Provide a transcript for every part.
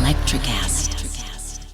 Electricast.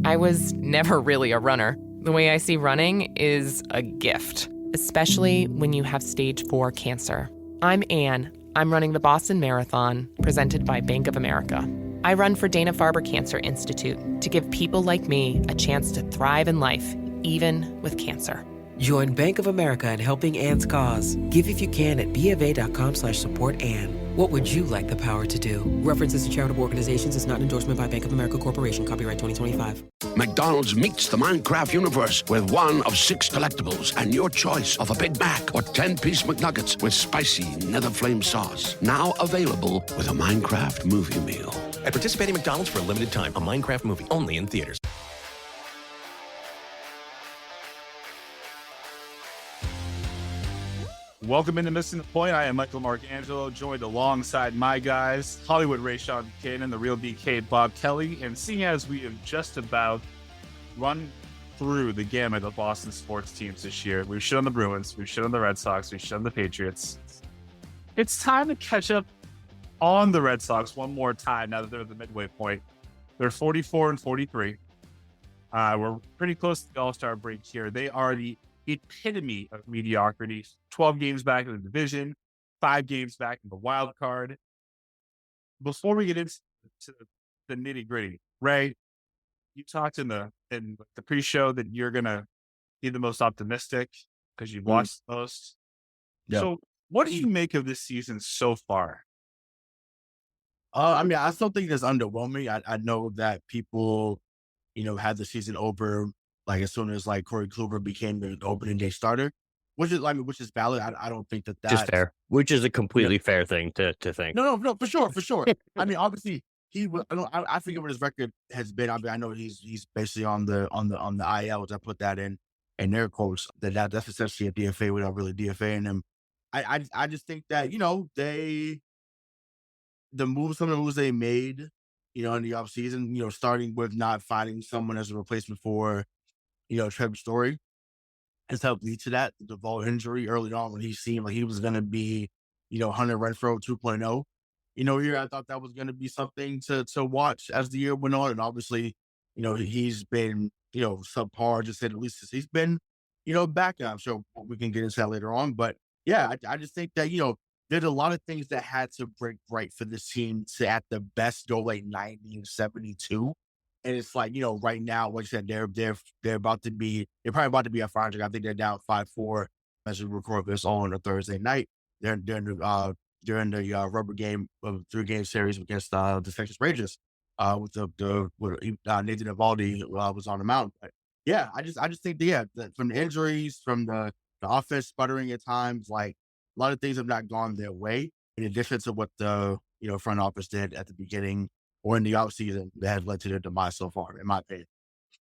I was never really a runner. The way I see running is a gift, especially when you have stage 4 cancer. I'm Anne. I'm running the Boston Marathon, presented by Bank of America. I run for Dana-Farber Cancer Institute to give people like me a chance to thrive in life, even with cancer. Join Bank of America in helping Anne's cause. Give if you can at BofA.com/supportAnne. What would you like the power to do? References to charitable organizations is not an endorsement by Bank of America Corporation. Copyright 2025. McDonald's meets the Minecraft universe with one of 6 collectibles and your choice of a Big Mac or 10-piece McNuggets with spicy Nether Flame sauce. Now available with a Minecraft movie meal. At participating McDonald's for a limited time, a Minecraft movie only in theaters. Welcome into Missing the Point. I am Michael Marcangelo, joined alongside my guys, Hollywood Ray Sean Buchanan, the real BK Bob Kelly. And seeing as we have just about run through the gamut of Boston sports teams this year, we've shit on the Bruins, we've shit on the Red Sox, we've shit on the Patriots. It's time to catch up on the Red Sox one more time now that they're at the midway point. They're 44-43. We're pretty close to the All-Star break here. They are the epitome of mediocrity. 12 games back in the division, 5 games back in the wild card. Before we get into the nitty gritty, Ray, you talked in the pre-show that you're gonna be the most optimistic because you've watched the most. Yep. So, what do you make of this season so far? I still think it's underwhelming. I know that people, had the season over like as soon as like Corey Kluber became the opening day starter, which is valid. I don't think that's just fair, which is a completely fair thing to think. No, for sure. I mean, obviously he was. I forget what his record has been. I know he's basically on the IL, which I put that in their quotes. That's essentially a DFA without really DFAing him. I just think that some of the moves they made, in the offseason, starting with not finding someone as a replacement for, Trevor Story has helped lead to that. The Duvall injury early on when he seemed like he was going to be, Hunter Renfroe 2.0. Here I thought that was going to be something to watch as the year went on. And obviously, he's been, subpar, just at least he's been, back. And I'm sure we can get into that later on. But yeah, I just think that, there's a lot of things that had to break right for this team to at the best go like 90 and 72. And it's like, right now, like I said, they're probably about to be at 500. I think they're down 5-4 as we record this on a Thursday night. They're during the rubber game of 3-game series against the Texas Rangers with Nathan Eovaldi was on the mound. But yeah, I just think that from the injuries, from the offense sputtering at times, like a lot of things have not gone their way. In addition to what the front office did at the beginning or in the offseason that has led to their demise so far, in my opinion.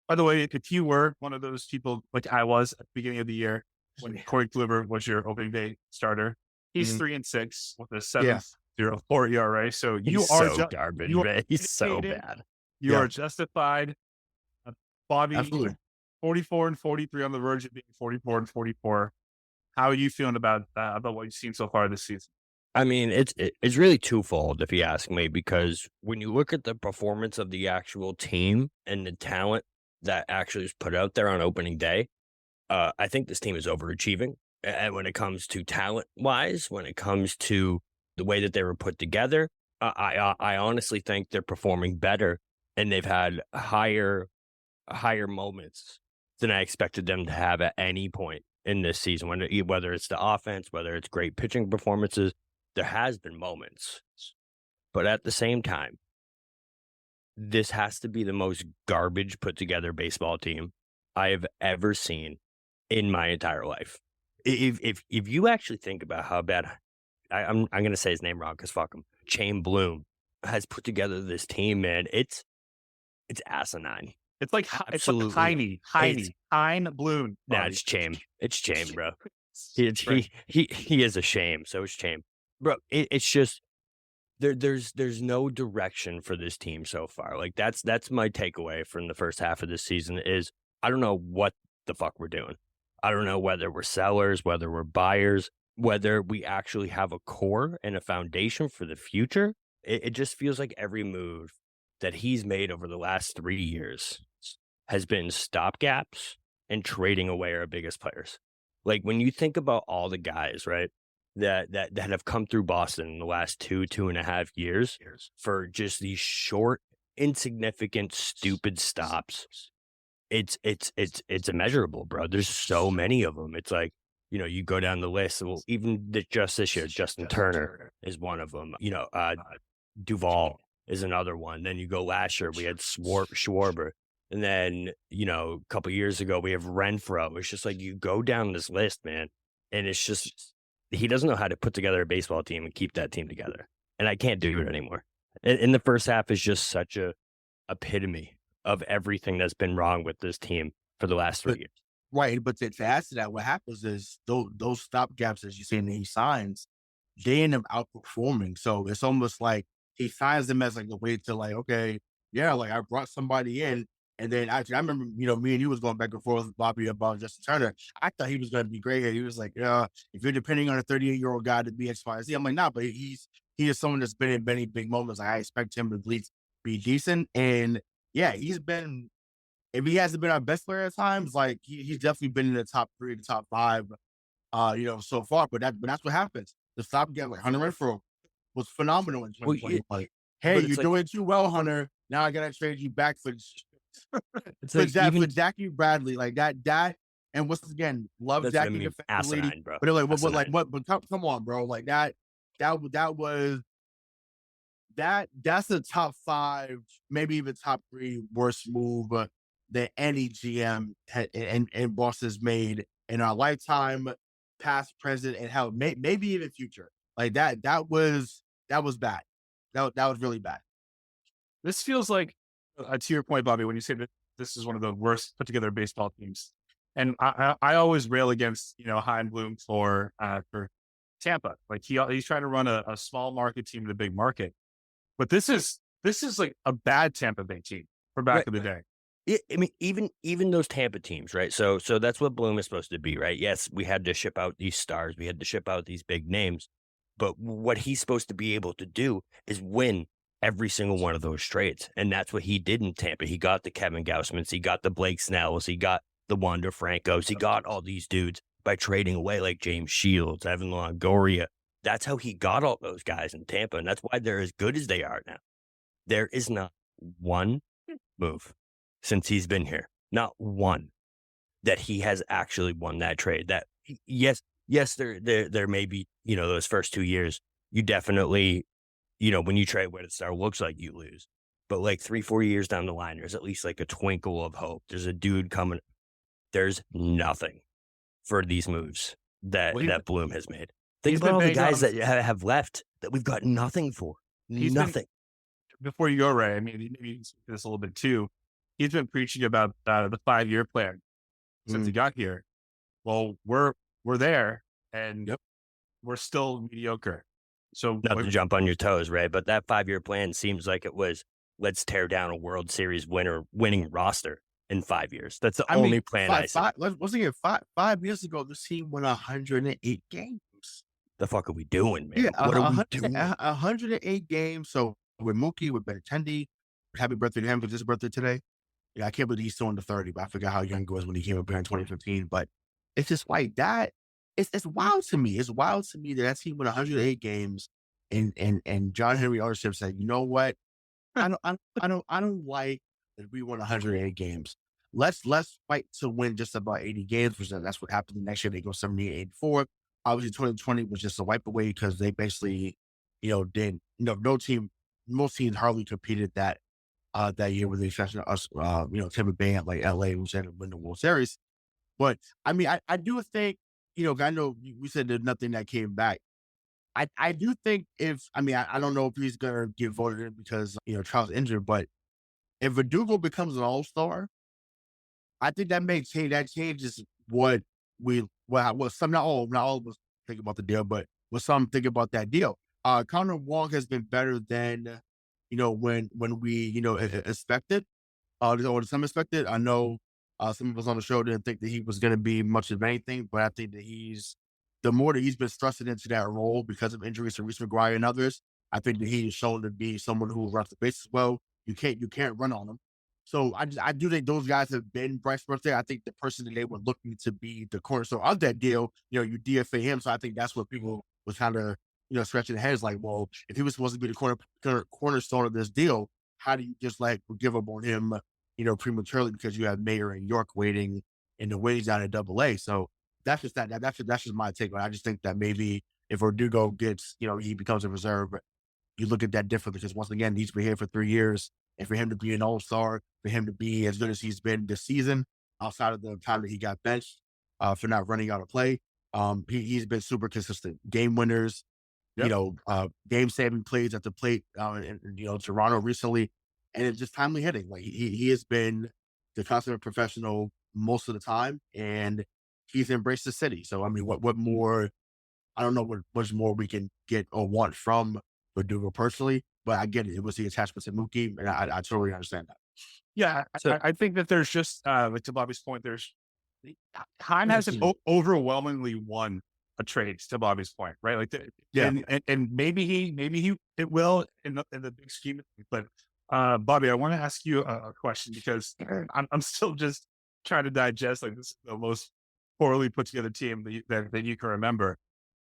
By the way, if you were one of those people like I was at the beginning of the year when Corey Kluber was your opening day starter, he's 3-6 with a 7.04 ERA. So he's so garbage, man. He's so bad. You are justified. Bobby, absolutely. 44-43 on the verge of being 44-44. How are you feeling about that? About what you've seen so far this season? I mean, it's really twofold, if you ask me, because when you look at the performance of the actual team and the talent that actually is put out there on opening day, I think this team is overachieving. And when it comes to talent-wise, when it comes to the way that they were put together, I honestly think they're performing better, and they've had higher moments than I expected them to have at any point in this season. Whether it's the offense, whether it's great pitching performances, there has been moments. But at the same time, this has to be the most garbage put together baseball team I have ever seen in my entire life. If you actually think about how bad, I'm going to say his name wrong because fuck him, Chaim Bloom has put together this team, man, it's asinine. It's like Hein Bloom. Nah, it's Chaim. It's Chaim, bro. He is a shame. So it's Chaim. Bro, it's just there's no direction for this team so far. Like that's my takeaway from the first half of this season is I don't know what the fuck we're doing. I don't know whether we're sellers, whether we're buyers, whether we actually have a core and a foundation for the future. It just feels like every move that he's made over the last 3 years has been stopgaps and trading away our biggest players. Like when you think about all the guys, right, that have come through Boston in the last 2.5 years for just these short, insignificant, stupid stops, it's immeasurable, bro. There's so many of them. It's like, you go down the list. Well, even just this year, Justin Turner is one of them. Duvall is another one. Then you go last year, we had Schwarber. And then, a couple years ago, we have Renfroe. It's just like you go down this list, man, and it's just he doesn't know how to put together a baseball team and keep that team together. And I can't do it anymore. In the first half is just such a epitome of everything that's been wrong with this team for the last 3 years. Right, but to add to that, what happens is those stopgaps, as you say, and he signs, they end up outperforming. So it's almost like he signs them as like a way to like, okay, yeah, like I brought somebody in. And then actually, I remember, me and you was going back and forth with Bobby about Justin Turner. I thought he was going to be great. He was like, yeah, if you're depending on a 38-year-old guy to be X, Y, Z, I'm like, nah, but he is someone that's been in many big moments. Like, I expect him to at least be decent. And yeah, he's been, if he hasn't been our best player at times, like he's definitely been in the top 3, the top 5, so far. But that's what happens. The stopgap, like Hunter Renfroe was phenomenal in 2020. Like, hey, you're doing too well, Hunter. Now I gotta trade you back for it's like for Jackie Bradley, like that, and once again, love Jackie defensively, asinine, bro. But like, but come on, bro, like that's a top 5, maybe even top 3 worst move that any GM in Boston's made in our lifetime, past, present, and hell, maybe even future. Like that was bad. That was really bad. This feels like, to your point, Bobby, when you say that this is one of the worst put together baseball teams, and I always rail against Hein Bloom for Tampa. Like he's trying to run a small market team to the big market, but this is like a bad Tampa Bay team for back in the day. I mean, even those Tampa teams, right? So that's what Bloom is supposed to be, right? Yes, we had to ship out these stars, we had to ship out these big names, but what he's supposed to be able to do is win every single one of those trades. And that's what he did in Tampa. He got the Kevin Gausmans, he got the Blake Snells, he got the Wander Francos, he got all these dudes by trading away like James Shields, Evan Longoria. That's how he got all those guys in Tampa. And that's why they're as good as they are now. There is not one move since he's been here, not one, that he has actually won that trade. That yes, there may be, those first 2 years, you definitely, when you trade what it star looks like, you lose. But like 3-4 years down the line, there's at least like a twinkle of hope. There's a dude coming. There's nothing for these moves that Bloom has made. Think about all the guys that have left that we've got nothing for. Nothing. Before you go, Ray, I mean, maybe you can speak to this a little bit too. He's been preaching about the 5-year plan since he got here. Well, we're there, and we're still mediocre. So not to jump on your toes, Ray, but that 5-year plan seems like it was, let's tear down a World Series winning roster in 5 years. That's the only plan I see. Let's think 5 years ago, this team won 108 games. The fuck are we doing, man? Yeah, what are we doing? 108 games. So with Mookie, with Benintendi, happy birthday to him because his birthday today. Yeah, I can't believe he's still in the 30, but I forgot how young he was when he came up here in 2015. But it's just like that. It's wild to me. It's wild to me that team won 108 games, and John Henry ownership said, you know what? I don't like that we won 108 games. Let's fight to win just about 80 games. Because that's what happened the next year. They go 78-84. Obviously, 2020 was just a wipe away because they basically, did most teams hardly competed that year with the exception of us, Tampa Bay at like LA, who said win the World Series. But I mean, I do think, I know we said there's nothing that came back. I do think I don't know if he's going to get voted in because, Charles injured, but if Verdugo becomes an all-star, I think that changes what some, not all of us think about the deal, but what some think about that deal. Connor Wong has been better than, when we, expected, or to some expected. I know some of us on the show didn't think that he was going to be much of anything, but I think that the more that he's been thrusted into that role because of injuries to Reese McGuire and others, I think that he is shown to be someone who runs the bases well. You can't run on him. So I do think those guys have been bright spots there. I think the person that they were looking to be the cornerstone of that deal, you DFA him. So I think that's what people was kind of, scratching their heads like, well, if he was supposed to be the cornerstone of this deal, how do you just like give up on him, prematurely because you have Mayer and York waiting in the wings down at AA. So that's just that's just my take on it. I just think that maybe if Verdugo gets, he becomes a reserve, you look at that differently because once again, he's been here for 3 years. And for him to be an all-star, for him to be as good as he's been this season, outside of the time that he got benched for not running out of play, he's been super consistent. Game winners, game-saving plays at the plate in Toronto recently, and it's just timely hitting. Like he has been the consummate professional most of the time, and he's embraced the city. So I mean, what more? I don't know what much more we can get or want from Verdugo personally, but I get it. It was the attachment to Mookie, and I totally understand that. Yeah, So- I think that there's just like to Bobby's point, Heim hasn't overwhelmingly won a trade. To Bobby's point, right? Like, and maybe it will in the big scheme of things. But Bobby, I want to ask you a question because I'm still just trying to digest. Like, this is the most poorly put together team that you can remember.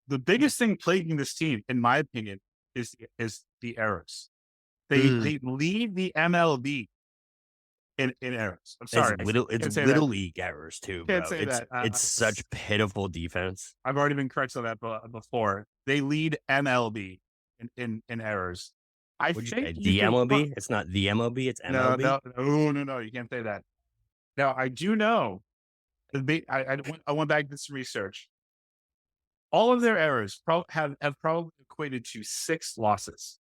The biggest thing plaguing this team, in my opinion, is the errors. They lead the MLB in errors. I'm sorry. It's little league errors too, bro. Can't say that. It's such pitiful defense. I've already been corrected on that before. They lead MLB in errors. I What'd you think say, the MLB? It's not the MLB, it's MLB. No, you can't say that. Now I do know. I went back to this research. All of their errors have probably equated to 6 losses.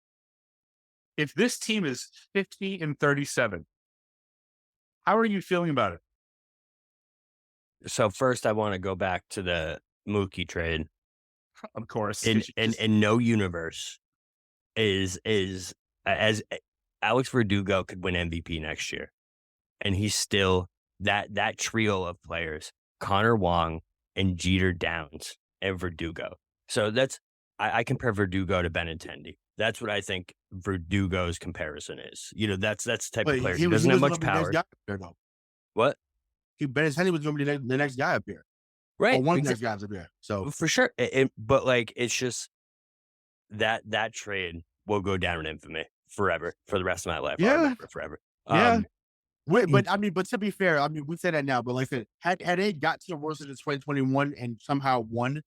If this team is 50-37, how are you feeling about it? So first I want to go back to the Mookie trade. Of course. In no universe is as Alex Verdugo could win MVP next year. And he's still that trio of players, Connor Wong and Jeter Downs and Verdugo. So I compare Verdugo to Benintendi. That's what I think Verdugo's comparison is. That's the type of player. He doesn't have much power. What? Benintendi was going to be the next guy up here. Right. Or one of the next guys up here. So for sure. But like, it's just that trade will go down in infamy forever for the rest of my life. Yeah. I'll remember forever. Yeah. But to be fair, I mean, we say that now, but like I said, had they got to the World Series in 2021 and somehow won,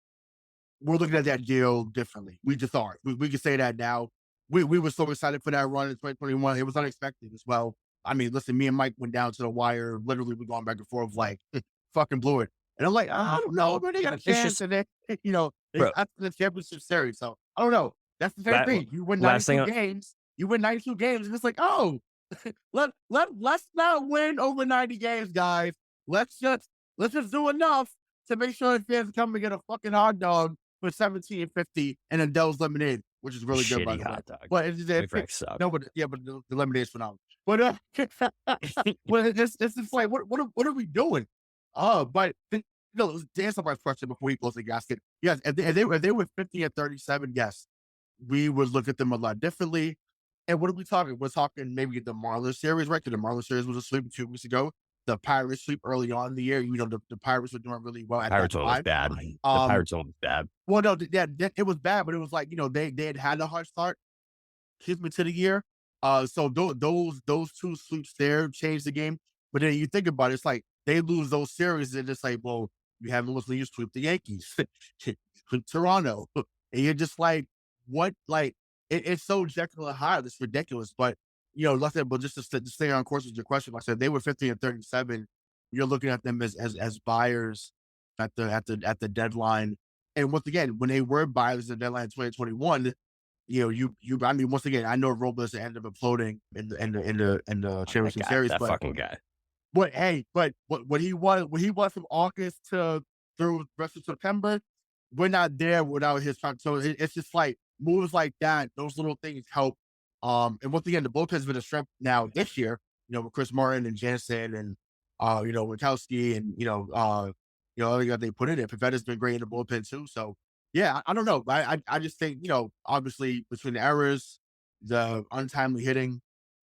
we're looking at that deal differently. We just are. We can say that now. We were so excited for that run in 2021. It was unexpected as well. I mean, listen, me and Mike went down to the wire. Literally, we're going back and forth like, fucking blew it. And I'm like, I don't know, but they got a chance. And they, that's the championship series. So I don't know. That's the same thing. You win 92 games. You win 92 games, and it's like, oh, let's not win over 90 games, guys. Let's just do enough to make sure the fans come and get a fucking hot dog for $17.50 and a Dell's lemonade, which is really good, by the way. Hot dog. But but the lemonade is phenomenal. But well, it's just like, what are we doing? But to answer my question before we close the gasket, yes, if they were 50-37, yes, we would look at them a lot differently. And what are we talking? We're talking maybe the Marlins series, right? Because the Marlins series was a sweep 2 weeks ago. The Pirates sweep early on in the year. The Pirates were doing really well. Pirates one was bad. The Pirates one was bad. Well, no, it was bad, but it was like, they had a hard start, to the year. So those 2 sweeps there changed the game. But then you think about it, it's like they lose those series, and it's like, well, you haven't listened, you sweep the Yankees, Toronto, and you're just like, what? Like, it's so Jekyll and Hyde, it's ridiculous. But but just to stay on course with your question, like I said, they were 50-37. You're looking at them as buyers at the deadline. And once again, when they were buyers at the deadline in 2021, I mean, once again, I know Robles ended up imploding in the championship series. That but fucking guy. But hey, what he was from August through the rest of September, we're not there without his time. So it's just like moves like that, those little things help. And once again, the bullpen's been a strength now this year, with Chris Martin and Jansen and Witkowski and other guys they put in there. Pavetta's been great in the bullpen too. So yeah, I don't know. I just think, obviously between the errors, the untimely hitting,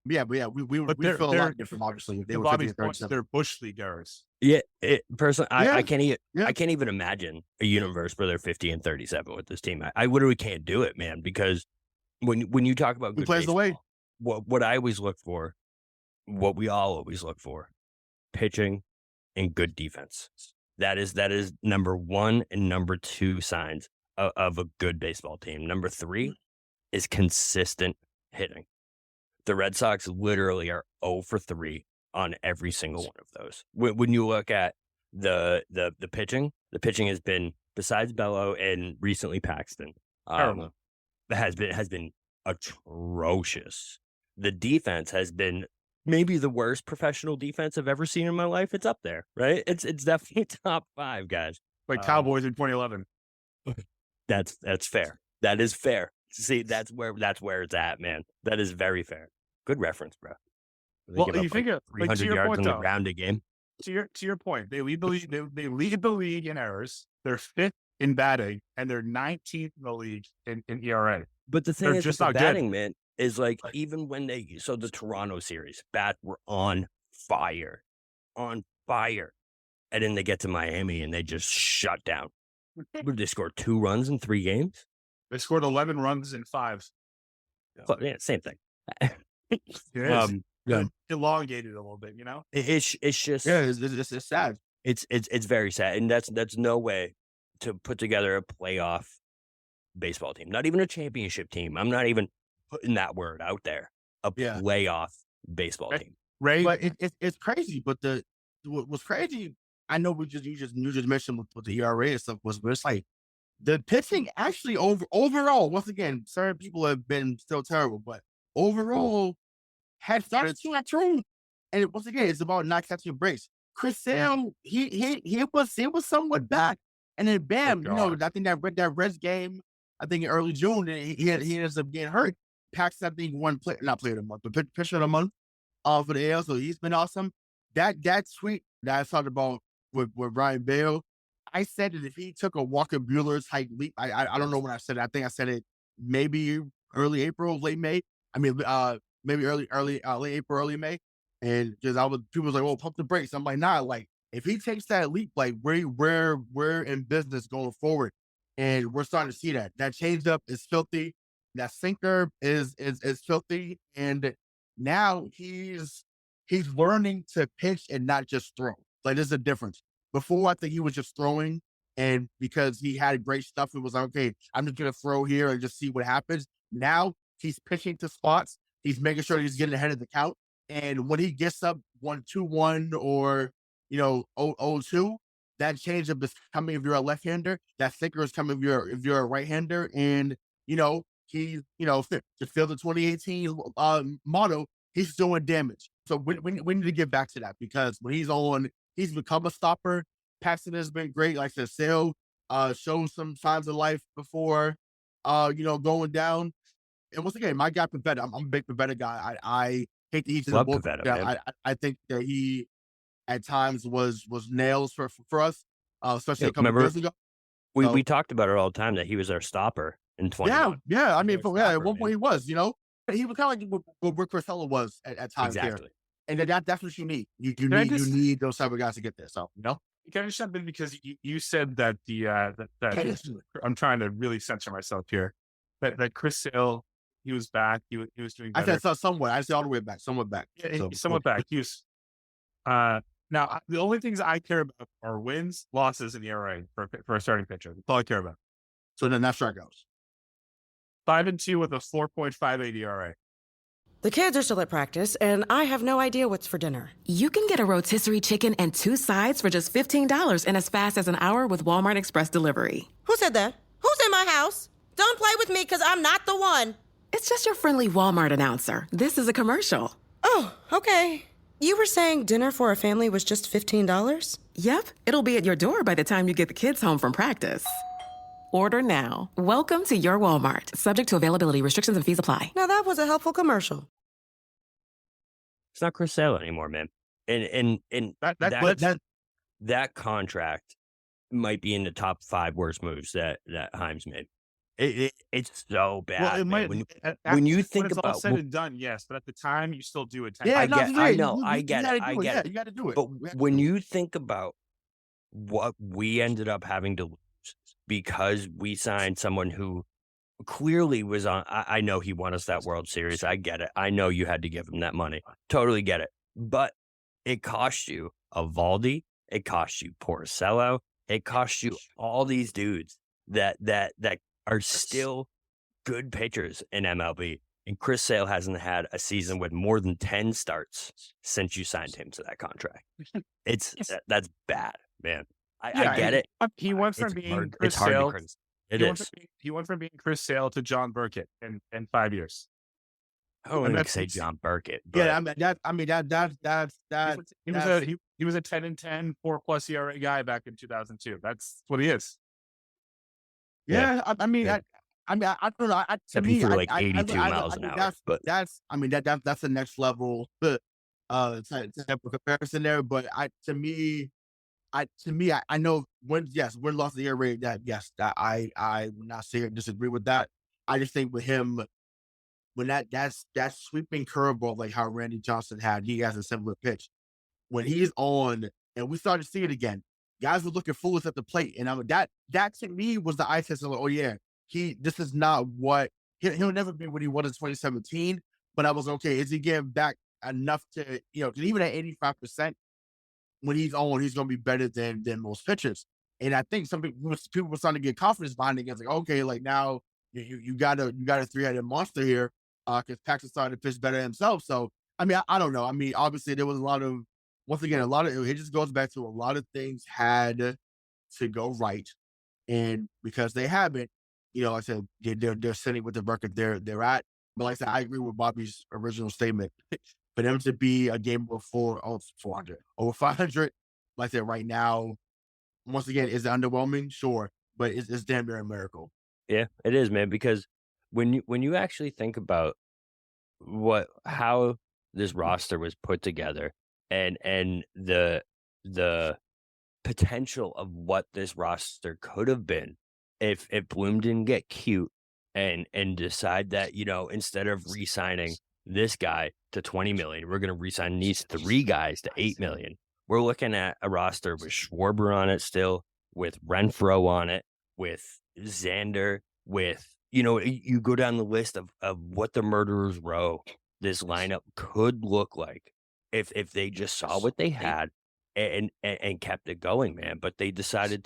But we feel a they're lot different, obviously. If they to were 50 Bobby's and point, 37. they're bush league errors. Yeah, personally, Yeah, I can't even yeah. I can't even imagine a universe where they're 50 and 37 with this team. I literally can't do it, man. Because when you talk about Who good plays the baseball, way? what I always look for, what we all always look for, pitching and good defense. That is number one and number two signs of a good baseball team. Number three is consistent hitting. The Red Sox literally are 0 for 3 on every single one of those. When you look at the pitching has been, besides Bello and recently Paxton, Terrible. has been atrocious. The defense has been maybe the worst professional defense I've ever seen in my life. It's up there, right? It's definitely top 5, guys. Like Cowboys in 2011. That's fair. That is fair. See, that's where it's at, man. That is very fair. Good reference, bro. They Well, give you up, figure, like, 300 to your yards point, on the though, ground a game. to your point, they lead the league. They lead the league in errors. They're 5th in batting, and they're 19th in the league in ERA. But the thing They're is, just with the not good. batting, man, is like even when the Toronto series, bats were on fire, and then they get to Miami and they just shut down. Would they score 2 runs in 3 games? They scored 11 runs in 5. Well, yeah, same thing. It is. Yeah. Elongated a little bit, you know? It's just It's sad. it's very sad, and that's no way to put together a playoff baseball team. Not even a championship team. I'm not even putting that word out there. A Yeah. playoff baseball Okay. team. Ray, But it's crazy. But what's crazy, I know you just mentioned with the ERA and stuff but it's like the pitching actually overall, once again, certain people have been still terrible, but overall had started to improve. And once again, it's about not catching breaks. Chris Sale, he was somewhat back. And then bam, I think that Reds game, I think in early June, he ends up getting hurt. Paxton, I think, not player of the month, but pitcher of the month for the AL. So he's been awesome. That tweet that I talked about with Brayan Bello, I said that if he took a Walker Buehler type leap, I don't know when I said it. I think I said it maybe early April, late May. I mean, maybe late April, early May. And just people was like, "Oh, pump the brakes." I'm like, "Nah." Like, if he takes that leap, like we're in business going forward, and we're starting to see that changeup is filthy, that sinker is filthy, and now he's learning to pitch and not just throw. Like, there's a difference. Before, I think he was just throwing, and because he had great stuff, it was like, okay, I'm just gonna throw here and just see what happens. Now he's pitching to spots. He's making sure he's getting ahead of the count. And when he gets up 1-2-1 or 0-2, that changeup is coming if you're a left-hander. That sinker is coming if you're a right-hander. And he's to fill the 2018 motto, he's doing damage. So we need to get back to that, because when he's on, he's become a stopper. Paxton has been great. Like I said, Sale showed some signs of life before going down. And once again, my guy Pavetta, I'm a big Pavetta guy. I hate to eat to the Love wolf. Pavetta, I think that he at times was nails for us, especially a couple remember, years ago. We talked about it all the time that he was our stopper in 21. Yeah. I mean, Stopper, at one point man. he was, he was kind of like what Chris Heller was at times Exactly. there. And that's what you need. You just- need those type of guys to get there. So, can I just jump in, because you said that that I'm trying to really censor myself here, that Chris Sale, he was back. He was doing better. I said somewhat. I said all the way back. Somewhat back. Yeah, So, somewhat back. He was, now, the only things I care about are wins, losses, and ERA for a starting pitcher. That's all I care about. So then that's strikeouts. 5-2 with a 4.58 ERA. The kids are still at practice, and I have no idea what's for dinner. You can get a rotisserie chicken and 2 sides for just $15 in as fast as an hour with Walmart Express Delivery. Who said that? Who's in my house? Don't play with me, because I'm not the one. It's just your friendly Walmart announcer. This is a commercial. Oh, okay. You were saying dinner for a family was just $15? Yep, it'll be at your door by the time you get the kids home from practice. Order now. Welcome to your Walmart. Subject to availability, restrictions, and fees apply. Now that was a helpful commercial. It's not Chris Sale anymore, man. And that contract might be in the top 5 worst moves that Himes made. It's so bad, Well, it man. might When you when think it's all about said and done, yes, but at the time, you still do it. Yeah, I Technically. no, get, yeah, I know, I you get it, gotta I do it. get Yeah, it. you gotta do it. But You have to when do it. you think about what we ended up having to lose because we signed someone who clearly was on, I know he won us that World Series. I get it. I know you had to give him that money. Totally get it. But it cost you Evaldi. It cost you Porcello. It cost you all these dudes that are still good pitchers in MLB. And Chris Sale hasn't had a season with more than 10 starts since you signed him to that contract. That's bad, man. I get it. He went from being Chris It's hard to Sale. criticize. It is. He went from being Chris Sale to John Burkett in 5 years. I don't And want to that's- say John Burkett, but Yeah, He was a 10-10, 4+ ERA guy back in 2002. That's what he is. yeah. I mean, Yeah. I don't know. To except me, he threw I- like I- 82 I- miles I an mean, hour. But that's the next level. Type of comparison there. But I know when lost the ERA. That I would not say or disagree with that. I just think with him, when that's sweeping curveball like how Randy Johnson had, he has a similar pitch. When he's on, and we started to see it again, guys were looking foolish at the plate, and that to me was the eye test of like, oh yeah, this is not what he'll never be what he was in 2017. But I was okay. Is he getting back enough to because even at 85%, when he's on, he's going to be better than most pitchers. And I think some people were starting to get confidence behind it. It's like, okay, like now you got a 3-headed monster here because Paxton started to pitch better himself. So, I mean, I don't know. I mean, obviously there was it just goes back to a lot of things had to go right. And because they haven't, like I said, they're sitting with the record they're at. But like I said, I agree with Bobby's original statement. For them to be a game before 400, over 500, like I said, right now, once again, is it underwhelming? Sure. But it's damn near a miracle. yeah, it is, man. Because when you actually think about how this roster was put together and the potential of what this roster could have been if Bloom didn't get cute and decide that instead of re-signing this guy to $20 million, we're going to re-sign these 3 guys to $8 million. We're looking at a roster with Schwarber on it still, with Renfroe on it, with Xander, with you go down the list of what the murderers row this lineup could look like if they just saw what they had and kept it going, man. But they decided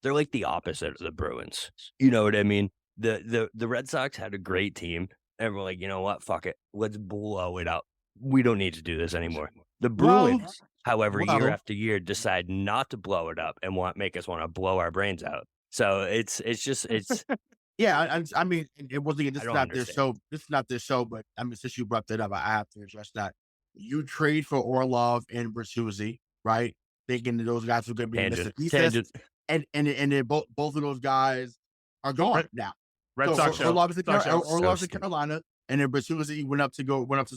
they're like the opposite of the Bruins. You know what I mean? The Red Sox had a great team, and we're like, you know what? Fuck it. Let's blow it up. We don't need to do this anymore. The Bruins, however, year after year, decide not to blow it up and make us want to blow our brains out. So it's Yeah, I mean, it wasn't. This I is don't not this show. This is not this show. But I mean, since you brought that up, I have to address that. You trade for Orlov and Bertuzzi, right? Thinking that those guys were going to be missing pieces, and then both of those guys are gone now. Red Sox show. Orlov's in So Carolina, and then Bertuzzi went up to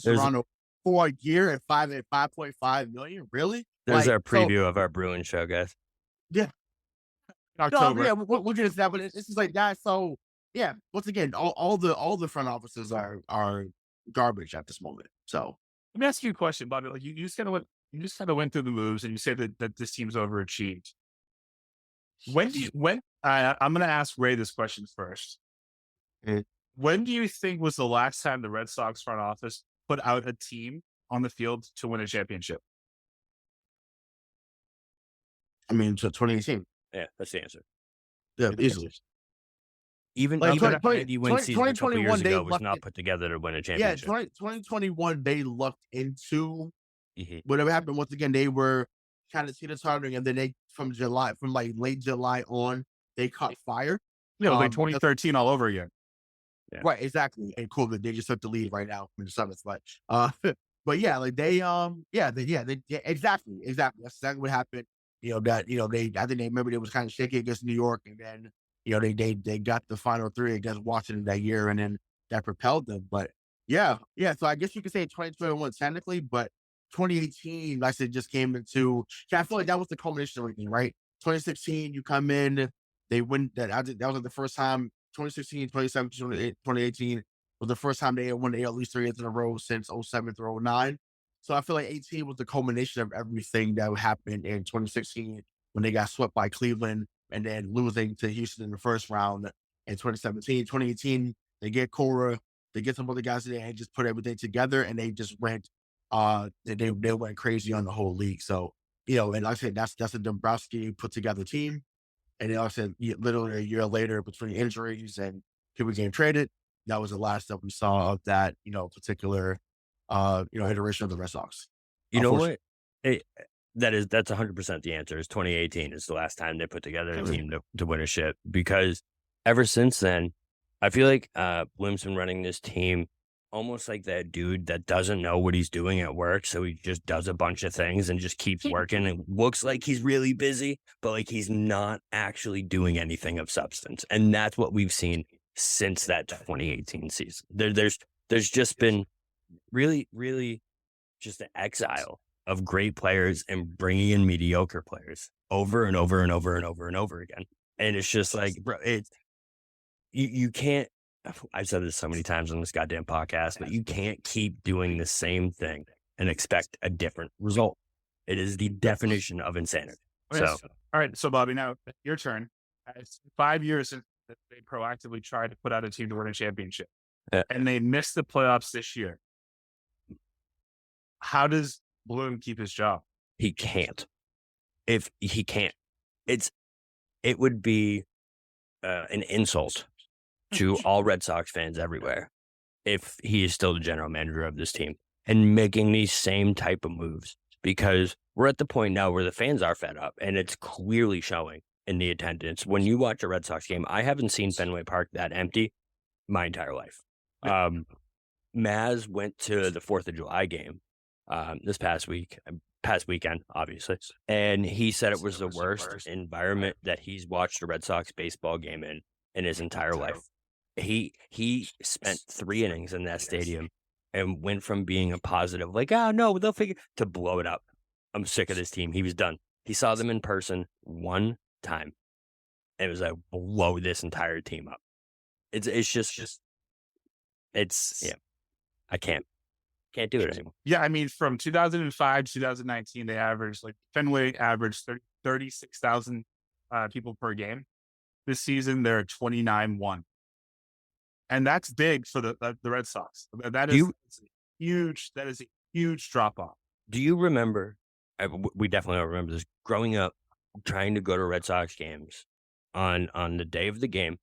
Toronto for a year at 5.5 million. Really? There's our preview of our Bruins show, guys. Yeah. October. No, yeah, we'll get into that, but it's just like that. So yeah, once again, all the front offices are garbage at this moment. So Let me ask you a question, Bobby. Like you just kind of went through the moves, and you say that this team's overachieved. I'm going to ask Ray this question first. When do you think was the last time the Red Sox front office put out a team on the field to win a championship? I mean, so 2018. Yeah, that's the answer. Yeah, easily. Even Like, even 2020 a 90-win season a couple years 2021, they ago was lucked not it. put together to win a Yeah, championship. 2021, they lucked into Mhm. whatever happened. Once again, they were kind of teeter-tottering, and then they from like late July on, they caught fire. Yeah, it was like 2013 all over again. Yeah. Right, exactly. And cool that they just took the lead right now in the seventh. But but yeah, like they exactly. That's exactly what happened. I think they was kind of shaky against New York, and then they got the final 3 against Washington that year, and then that propelled them. But yeah. So I guess you could say 2021 technically, but 2018, like I said, just came into. I feel like that was the culmination of everything, right? 2016, you come in, they win. That was like the first time 2016, 2017, 2018 was the first time they had won the AL East 3 years in a row since 07 through 09. So I feel like 18 was the culmination of everything that happened in 2016 when they got swept by Cleveland and then losing to Houston in the first round in 2017. 2018, they get Cora, they get some other guys in there and just put everything together, and they just went they went crazy on the whole league. So, and like I said, that's a Dombrowski put together team. And then like I said, literally a year later, between injuries and people getting traded, that was the last that we saw of that, particular iteration of the Red Sox. You know what? That's 100% the answer. Is 2018 is the last time they put together a team to win a ship, because ever since then, I feel like Bloom's been running this team almost like that dude that doesn't know what he's doing at work, so he just does a bunch of things and just keeps working and looks like he's really busy, but like he's not actually doing anything of substance. And that's what we've seen since that 2018 season. There's just been really, really just an exile of great players and bringing in mediocre players over and over and over and over and over again. And it's just like, bro, you can't, I've said this so many times on this goddamn podcast, but you can't keep doing the same thing and expect a different result. It is the definition of insanity. Okay, all right. So Bobby, now your turn. It's 5 years since they proactively tried to put out a team to win a championship, and they missed the playoffs this year. How does Bloom keep his job? He can't. If he can't, it would be an insult to all Red Sox fans everywhere if he is still the general manager of this team and making these same type of moves, because we're at the point now where the fans are fed up, and it's clearly showing in the attendance. When you watch a Red Sox game, I haven't seen Fenway Park that empty my entire life. Maz went to the 4th of July game this past weekend, obviously, and he said it was the worst environment that he's watched a Red Sox baseball game in his entire life. He spent 3 innings in that stadium and went from being a positive, like, oh no, they'll figure, to blow it up. I'm sick of this team. He was done. He saw them in person one time. And it was like, blow this entire team up. It's I can't do it anymore. Yeah, I mean, from 2005 to 2019, they averaged, like, Fenway averaged 36,000 people per game. This season, they're 29-1. And that's big for the Red Sox. That is a huge drop off. Do you remember? We definitely don't remember this. Growing up, trying to go to Red Sox games on the day of the game,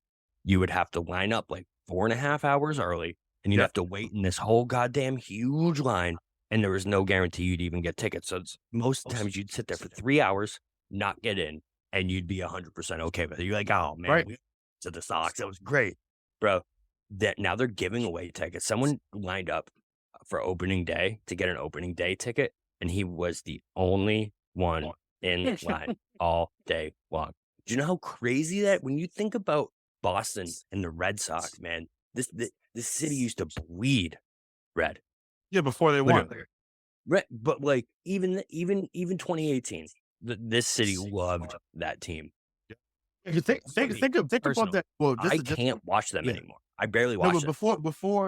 you would have to line up like 4.5 hours early, and you'd have to wait in this whole goddamn huge line, and there was no guarantee you'd even get tickets. So most times you'd sit there for 3 hours, not get in, and you'd be 100% okay with it. You're like, oh man, we to the Sox, it was great, bro. That now they're giving away tickets. Someone lined up for opening day to get an opening day ticket, and he was the only one in line all day long. Do you know how crazy that? When you think about Boston and the Red Sox, man, this city used to bleed red. Yeah, before they won. Right, but like even 2018, this city loved that team. Think about that. Well, I can't watch them anymore. I barely watch them. Before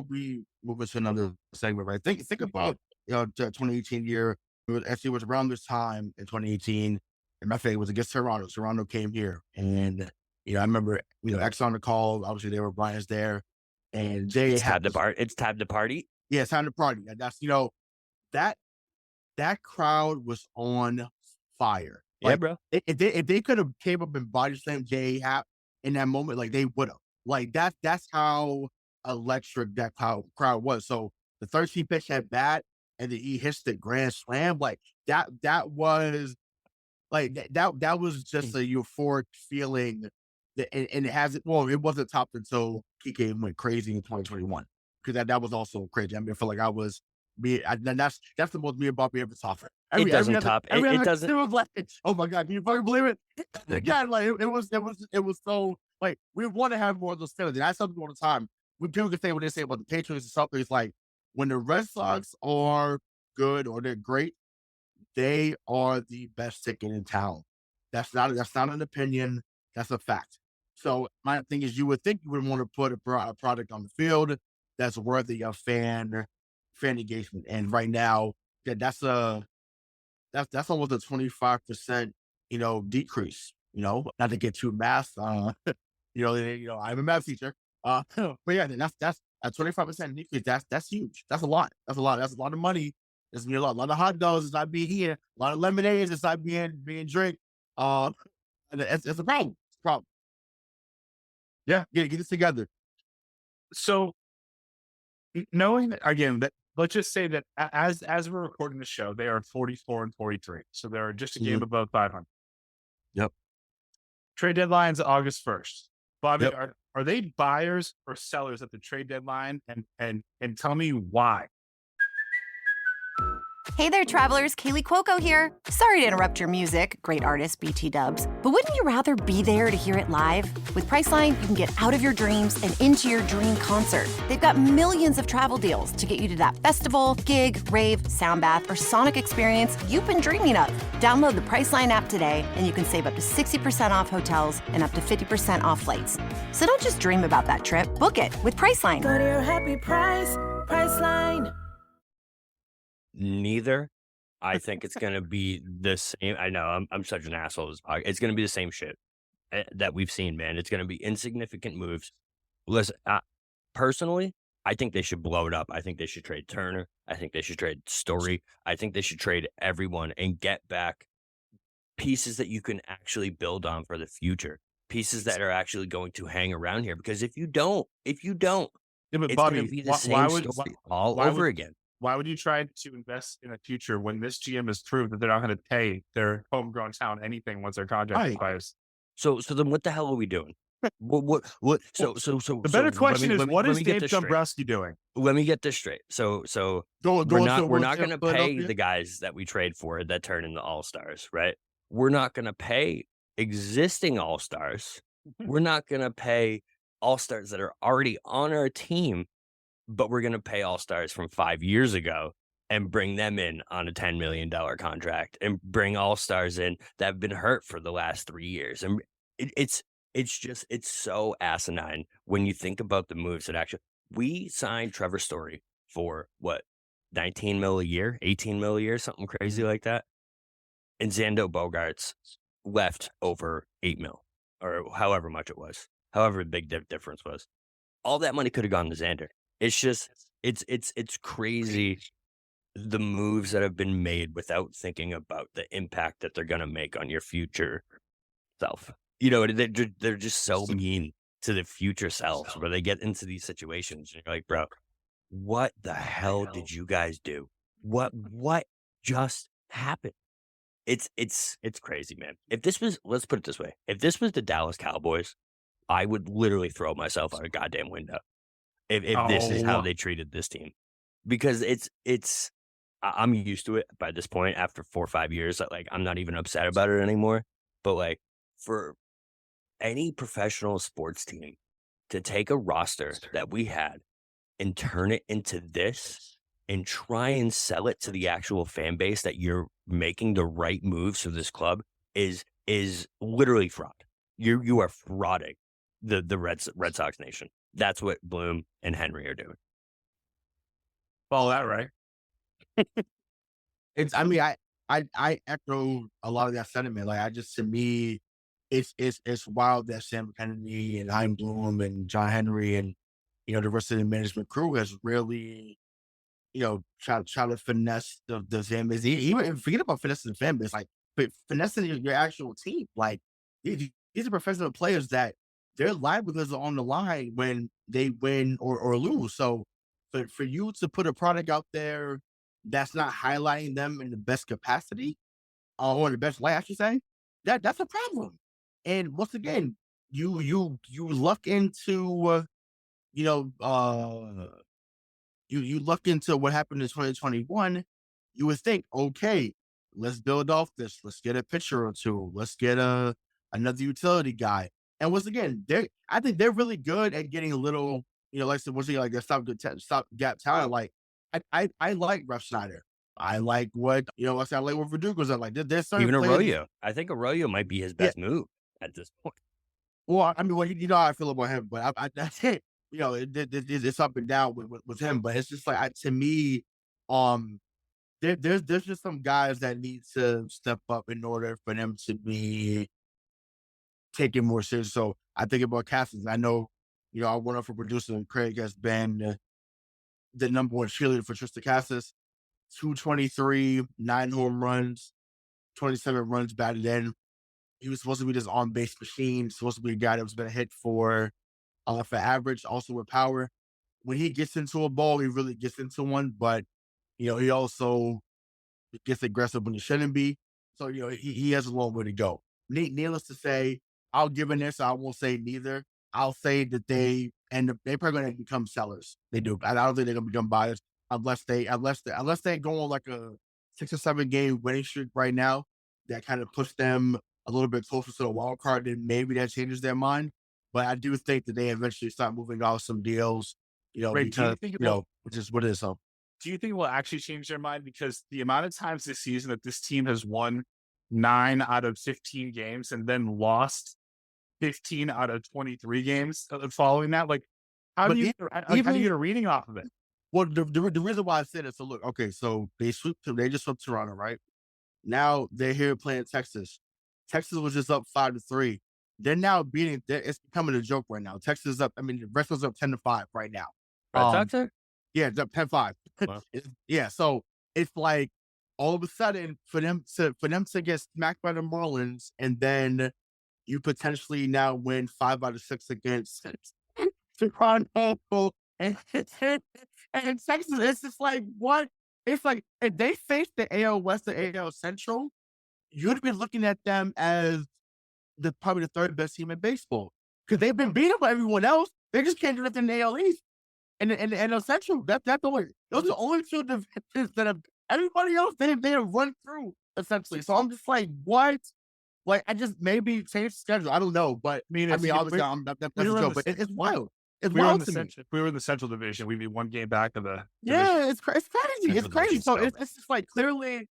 we move into another segment, right? Think about the 2018 year. It was around this time in 2018, and my favorite was against Toronto. Toronto came here, and I remember X on the call. Obviously, there were Brian's there, and Jay. It's time to party. Yeah, it's time to party. And that's that crowd was on fire. Like, yeah, bro. If they could have came up and body slammed Jay Happ in that moment, like they would have. Like that's how electric that crowd was. So the 13 pitch at bat, and then he hits the grand slam. Like that was like that was just a euphoric feeling. And it wasn't topped until Kike went crazy in 2021, because that was also crazy. I mean, I feel like I was that's the most me and Bobby ever saw. It doesn't top. It doesn't. Oh my God, can you fucking believe it? God, like it was so, like, we want to have more of those feelings. And I tell people all the time, when people can say what they say about the Patriots and something, it's like when the Red Sox are good or they're great, they are the best ticket in town. That's not an opinion. That's a fact. So my thing is, you would think you would want to put a product on the field that's worthy of fan engagement. And right now, that's almost a 25%, decrease. Not to get too math. I'm a math teacher. But yeah, that's a 25% decrease. That's huge. That's a lot. That's a lot of money. There's gonna be a lot of hot dogs that's not being eaten. A lot of lemonades that's not being drank. And it's a problem. It's a problem. Yeah, get this together. So knowing that again, that let's just say that as we're recording the show, they are 44 and 43. So they're just a game above 500. Yep. Trade deadline's August 1st. Bobby, Yep. are they buyers or sellers at the trade deadline? And tell me why. Hey there, travelers. Kaylee Cuoco here. Sorry to interrupt your music, great artist BT Dubs, but wouldn't you rather be there to hear it live? With Priceline, you can get out of your dreams and into your dream concert. They've got millions of travel deals to get you to that festival, gig, rave, sound bath, or sonic experience you've been dreaming of. Download the Priceline app today, and you can save up to 60% off hotels and up to 50% off flights. So don't just dream about that trip. Book it with Priceline. Go to your happy price, Priceline. Neither. I think it's going to be the same. I know I'm such an asshole. It's going to be the same shit that we've seen, man. It's going to be insignificant moves. Listen, personally, I think they should blow it up. I think they should trade Turner. I think they should trade Story. I think they should trade everyone and get back pieces that you can actually build on for the future. Pieces that are actually going to hang around here. Because if you don't, Yeah, but it's Bobby, going to be the why same would story all over again. why would you try to invest in a future when this GM has proved that they're not going to pay their homegrown talent anything once their contract expires? So then what the hell are we doing? What? So The better question is, what is Dave Dombrowski doing? Let me get this straight. So we're not going to pay the guys that we trade for that turn into all-stars, right? We're not going to pay existing all-stars. We're not going to pay all-stars that are already on our team, but we're going to pay all-stars from 5 years ago and bring them in on a $10 million contract and bring all-stars in that have been hurt for the last 3 years. And it's so asinine when you think about the moves that actually we signed Trevor Story for what, 19 mil a year, 18 mil a year, something crazy like that. And Xander Bogaerts left over 8 mil or however much it was, however big the difference was. All that money could have gone to Xander. It's just, it's crazy the moves that have been made without thinking about the impact that they're going to make on your future self. They're just so mean to the future selves where they get into these situations. And you're like, bro, what the hell did you guys do? What just happened? It's crazy, man. If this was, let's put it this way. If this was the Dallas Cowboys, I would literally throw myself out a goddamn window. If this is how they treated this team, because I'm used to it by this point after 4 or 5 years. Like, I'm not even upset about it anymore. But like, for any professional sports team to take a roster that we had and turn it into this and try and sell it to the actual fan base that you're making the right moves for this club is literally fraud. You are frauding the Red Sox nation. That's what Bloom and Henry are doing. Follow that, right? I echo a lot of that sentiment. Like, to me, it's wild that Sam Kennedy and Hein Bloom and John Henry and, the rest of the management crew has really, try to finesse the fan base. Even forget about finessing the fan base, like, but finessing your actual team. Like, these are professional players that their livelihoods are on the line when they win or lose. So for you to put a product out there that's not highlighting them in the best capacity, or in the best light, I should say, that's a problem. And once again, you luck into you luck into what happened in 2021. You would think, okay, let's build off this. Let's get a pitcher or two. Let's get another utility guy. And once again, I think they're really good at getting a little, like I said, once again, like a stopgap talent. Like, I like Ref Snyder. I like what, I like what Verdugo's at. Like, there's certain Even players. Arroyo. I think Arroyo might be his best move at this point. Well, I mean, well, you know how I feel about him, but that's it. You know, it's up and down with him, but it's just like to me, um, there's just some guys that need to step up in order for them to be taken more serious. So I think about Castles. I know, you know, I went up for producer and Craig has been the number one cheerleader for Tristan Cassis. 223, 9 home runs, 27 runs batted in. He was supposed to be this on-base machine, supposed to be a guy that was going to hit for average, also with power. When he gets into a ball, he really gets into one, but, you know, he also gets aggressive when he shouldn't be. So, you know, he has a long way to go. Needless to say, I'll give in this. I won't say neither. I'll say that they're probably going to become sellers. They do. I don't think they're going to become buyers unless they go on like a 6 or 7 game winning streak right now that kind of push them a little bit closer to the wild card. Then maybe that changes their mind. But I do think that they eventually start moving off some deals, you know, because, you know, which is what it is. So, do you think it will actually change their mind? Because the amount of times this season that this team has won 9 out of 15 games and then lost 15 out of 23 games following that, like, how do you get a reading off of it? Well, the reason why I said it, so look, okay, so they just swept Toronto, right? Now they're here playing Texas. Texas was just up 5-3. They're now beating. It's becoming a joke right now. Texas is up. I mean, the rest was up 10-5 right now. Red Sox are? Yeah, it's up 10-5. Wow. Yeah, so it's like all of a sudden for them to get smacked by the Marlins, and then you potentially now win 5 out of 6 against Toronto and Texas. It's just like, what? It's like if they face the AL West or AL Central, you'd be looking at them as probably the 3rd best team in baseball because they've been beaten by everyone else. They just can't do nothing in the AL East and the NL Central. That's the way. Those are the only 2 divisions that have everybody else they have run through essentially. So I'm just like, what? Like, I just maybe change the schedule. I don't know, but I mean obviously that's a joke, but it's wild. It's wild to me. If we were in the Central Division, we'd be 1 game back of the division. It's crazy. It's crazy. So it's just like clearly,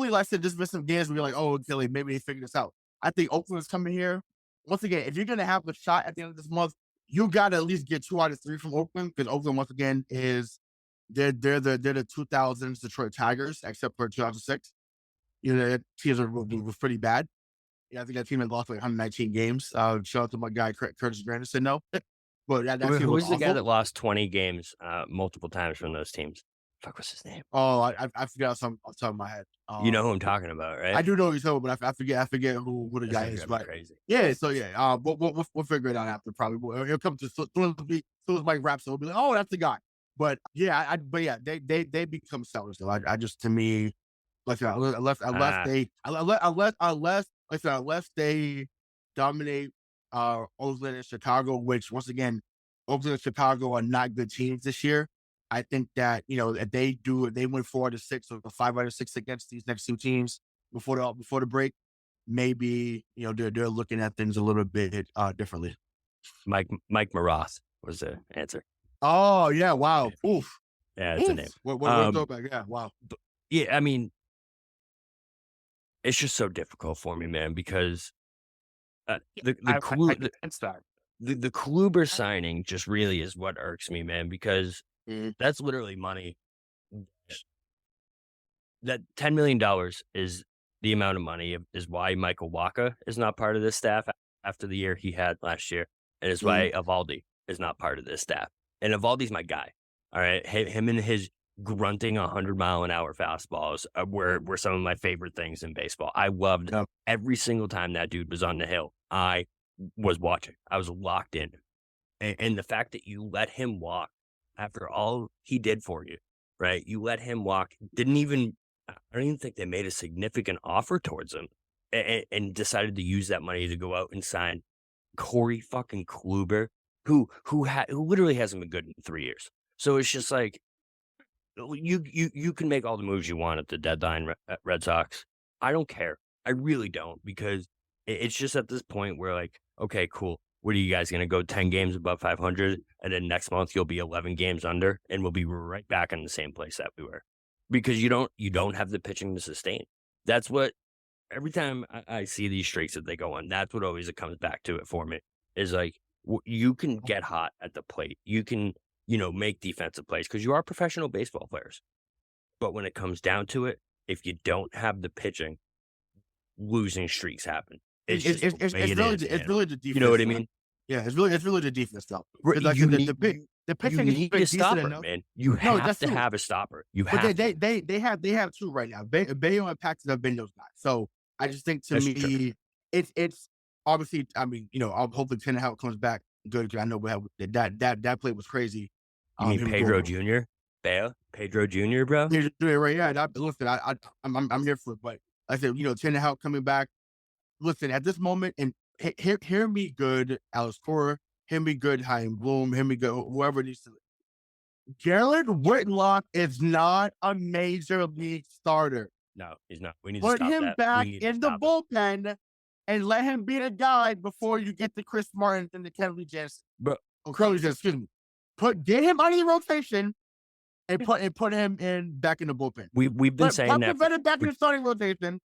like I said, just been some games where you're like, oh, Philly, maybe they figured this out. I think Oakland's coming here. Once again, if you're gonna have a shot at the end of this month, you gotta at least get 2 out of 3 from Oakland because Oakland once again is they're the 2000s Detroit Tigers, except for 2006. You know, their teams was pretty bad. Yeah, I think that team had lost like 119 games. Shout out to my guy Curtis Granderson, though. But who was the guy that lost 20 games multiple times from those teams? Fuck, what's his name? Oh, I forgot some off the top of my head. You know who I'm talking about, right? I do know who you're talking about, but I forget who the guy is. Right? Crazy. Yeah, so yeah, we'll figure it out after probably. It'll come to soon as Mike wraps it, we'll be like, oh, that's the guy. But yeah, they become sellers though. I just, to me, like unless they dominate Oakland and Chicago, which once again, Oakland and Chicago are not good teams this year. I think that, you know, if they win 4 out of 6 or 5 out of 6 against these next 2 teams before the break, maybe, you know, they're looking at things a little bit differently. Mike Maroth was the answer. Oh yeah, wow. Oof. Yeah, that's a name. What throwback? Yeah, wow. Yeah, I mean, it's just so difficult for me, man, because the Kluber signing just really is what irks me, man, because that's literally money. That $10 million is the amount of money, is why Michael Wacha is not part of this staff after the year he had last year, and is why Eovaldi is not part of this staff. And Eovaldi's my guy, all right? Him and his grunting 100-mile-an-hour fastballs were some of my favorite things in baseball. I loved every single time that dude was on the hill. I was watching. I was locked in. And the fact that you let him walk after all he did for you, right? You let him walk. I don't even think they made a significant offer towards him and decided to use that money to go out and sign Corey fucking Kluber, who literally hasn't been good in 3 years. So it's just like, you can make all the moves you want at the deadline, Red Sox. I don't care. I really don't, because it's just at this point where, like, okay, cool. What are you guys going to go 10 games above 500? And then next month you'll be 11 games under, and we'll be right back in the same place that we were, because you don't have the pitching to sustain. That's what, every time I see these streaks that they go on, that's what always it comes back to it for me. is like you can get hot at the plate. You can, make defensive plays because you are professional baseball players. But when it comes down to it, if you don't have the pitching, losing streaks happen. It's really the defense. You know what I mean? Yeah, it's really the defense stuff. You need The a stopper, man. You have to have a stopper. You have. But they have two right now. Bello and Paxton have been those guys. So I just think to me, it's obviously. I mean, I'll hopefully Tannehill comes back good. Because I know we have that play was crazy. You mean Pedro Jr. Bello? Pedro Jr. Bro? Right? Yeah. Listen, I'm here for it. But like I said, Tannehill coming back. Listen, at this moment, and hear me good, Alex Cora, hear me good, Chaim Bloom, hear me good, whoever needs to. Garrett Whitlock is not a major league starter. No, he's not. We need to stop that. Put him back in the bullpen and let him be the guy before you get to Chris Martin and the Kennedy Jansen. Excuse me. Get him out of the rotation and put him back in the bullpen. We've been saying that. Put him back in the starting rotation.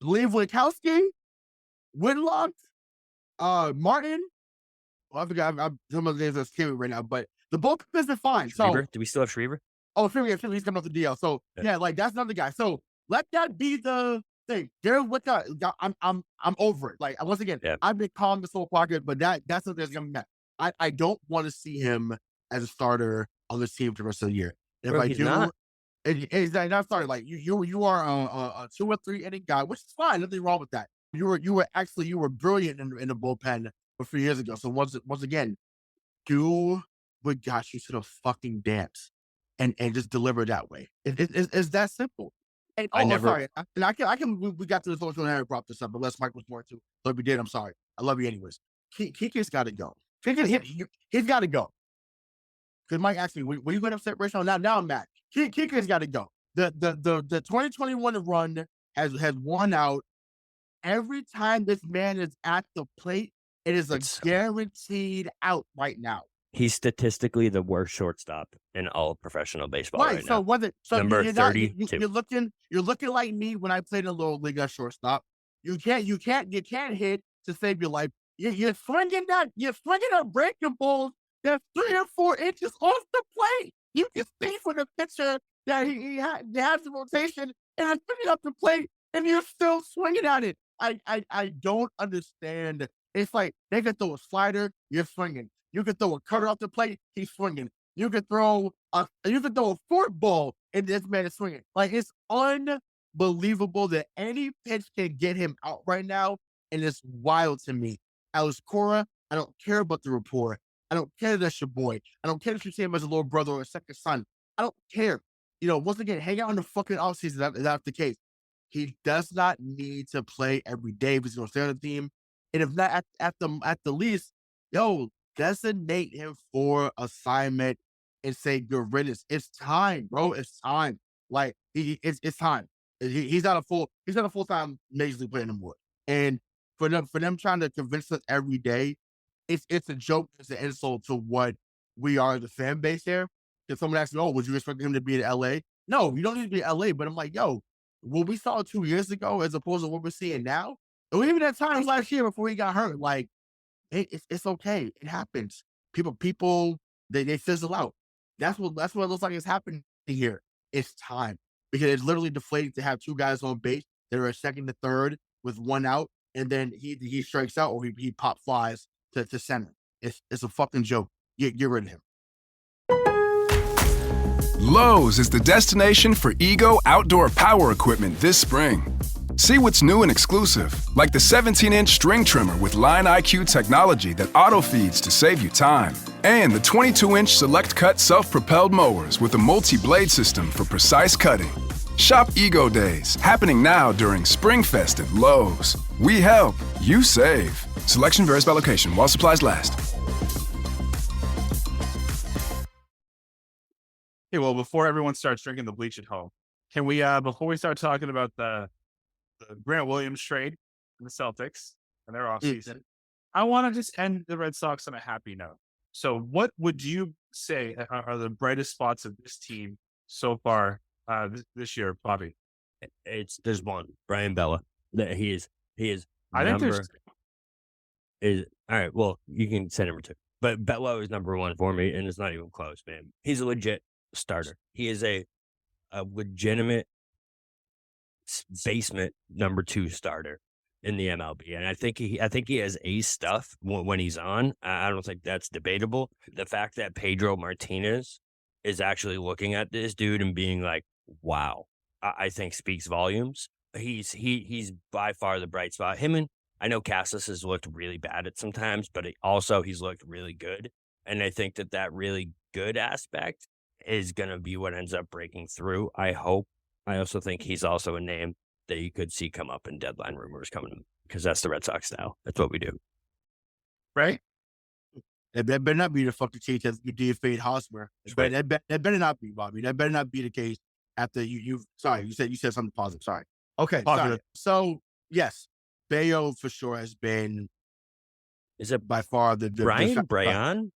Leave Witkowski, Whitlock, Martin. Well, I forgot. Some of the names are scary right now, but the bullpen is fine. Schriever? So, do we still have Schriever? Oh, Schriever, he's coming off the DL. So yeah, like that's another guy. So let that be the thing. Garrett Whitlock, I'm over it. Like once again, I've been calm this whole podcast, but that's something that's gonna be met. I don't want to see him as a starter on this team for the rest of the year. And if I do, he's not starting. Like you are a 2 or 3 inning guy, which is fine. Nothing wrong with that. You were brilliant in the bullpen a few years ago. So once again, do what got you to the fucking dance, and just deliver that way. It's that simple. And sorry. We got to the social and Harry brought this up, but let's Mike was more too. So if we did, I'm sorry. I love you anyways. Kiki's got to go. He's got to go. Because Mike asked me, were you going to upset Rachel? Now I'm mad. Kiki's got to go. The 2021 run has won out. Every time this man is at the plate, it is a guaranteed out right now. He's statistically the worst shortstop in all of professional baseball right so now. Number 32. You're looking like me when I played in a little league at shortstop. You can't hit to save your life. You're swinging a breaking ball that's 3 or 4 inches off the plate. You can see for the pitcher that he has the rotation, and I'm putting up the plate, and you're still swinging at it. I don't understand. It's like they can throw a slider, you're swinging. You can throw a cutter off the plate, he's swinging. You can throw a football, and this man is swinging. Like, it's unbelievable that any pitch can get him out right now, and it's wild to me. Alex Cora, I don't care about the rapport. I don't care that that's your boy. I don't care if you see him as a little brother or a second son. I don't care. Once again, hang out in the fucking offseason if that's the case. He does not need to play every day if he's going to stay on the team. And if not at the least, designate him for assignment and say, good riddance. It's time, bro. It's time. Like, it's time. He's not a full-time major league player anymore. And for them trying to convince us every day, it's a joke. It's an insult to what we are as a fan base here. If someone asks me, would you expect him to be in LA? No, you don't need to be in LA. But I'm like, what we saw 2 years ago as opposed to what we're seeing now, or even at times last year before he got hurt, like, it's okay. It happens. People, they fizzle out. That's what it looks like is happening here. It's time. Because it's literally deflating to have 2 guys on base that are a second to third with 1 out, and then he strikes out or he pop flies to center. It's a fucking joke. Get rid of him. Lowe's is the destination for Ego outdoor power equipment this spring. See what's new and exclusive, like the 17-inch string trimmer with Line IQ technology that auto-feeds to save you time, and the 22-inch Select Cut self-propelled mowers with a multi-blade system for precise cutting. Shop Ego Days, happening now during Spring Fest at Lowe's. We help, you save. Selection varies by location while supplies last. Okay, well, before everyone starts drinking the bleach at home, can we, before we start talking about the Grant Williams trade and the Celtics and their offseason, I want to just end the Red Sox on a happy note. So what would you say are the brightest spots of this team so far this year, Bobby? There's one, Brayan Bello. He is. I think All right, well, you can say number 2. But Bello is number 1 for me, and it's not even close, man. He's a legit starter. He is a legitimate basement number 2 starter in the MLB, and I think he has ace stuff when he's on. I don't think that's debatable. The fact that Pedro Martinez is actually looking at this dude and being like, "Wow," I think speaks volumes. He's by far the bright spot. Him and I know Casas has looked really bad at sometimes, but he's looked really good, and I think that really good aspect is going to be what ends up breaking through. I hope. I also think he's also a name that you could see come up in deadline rumors coming up, because that's the Red Sox style. That's what we do. Right? That better not be the fucking case that you did fade Hosmer. That better not be, Bobby. That better not be the case after you sorry, you said something positive. Sorry. Okay, Positive. sorry. So, yes, Bello for sure has been Is it by far the Brayan?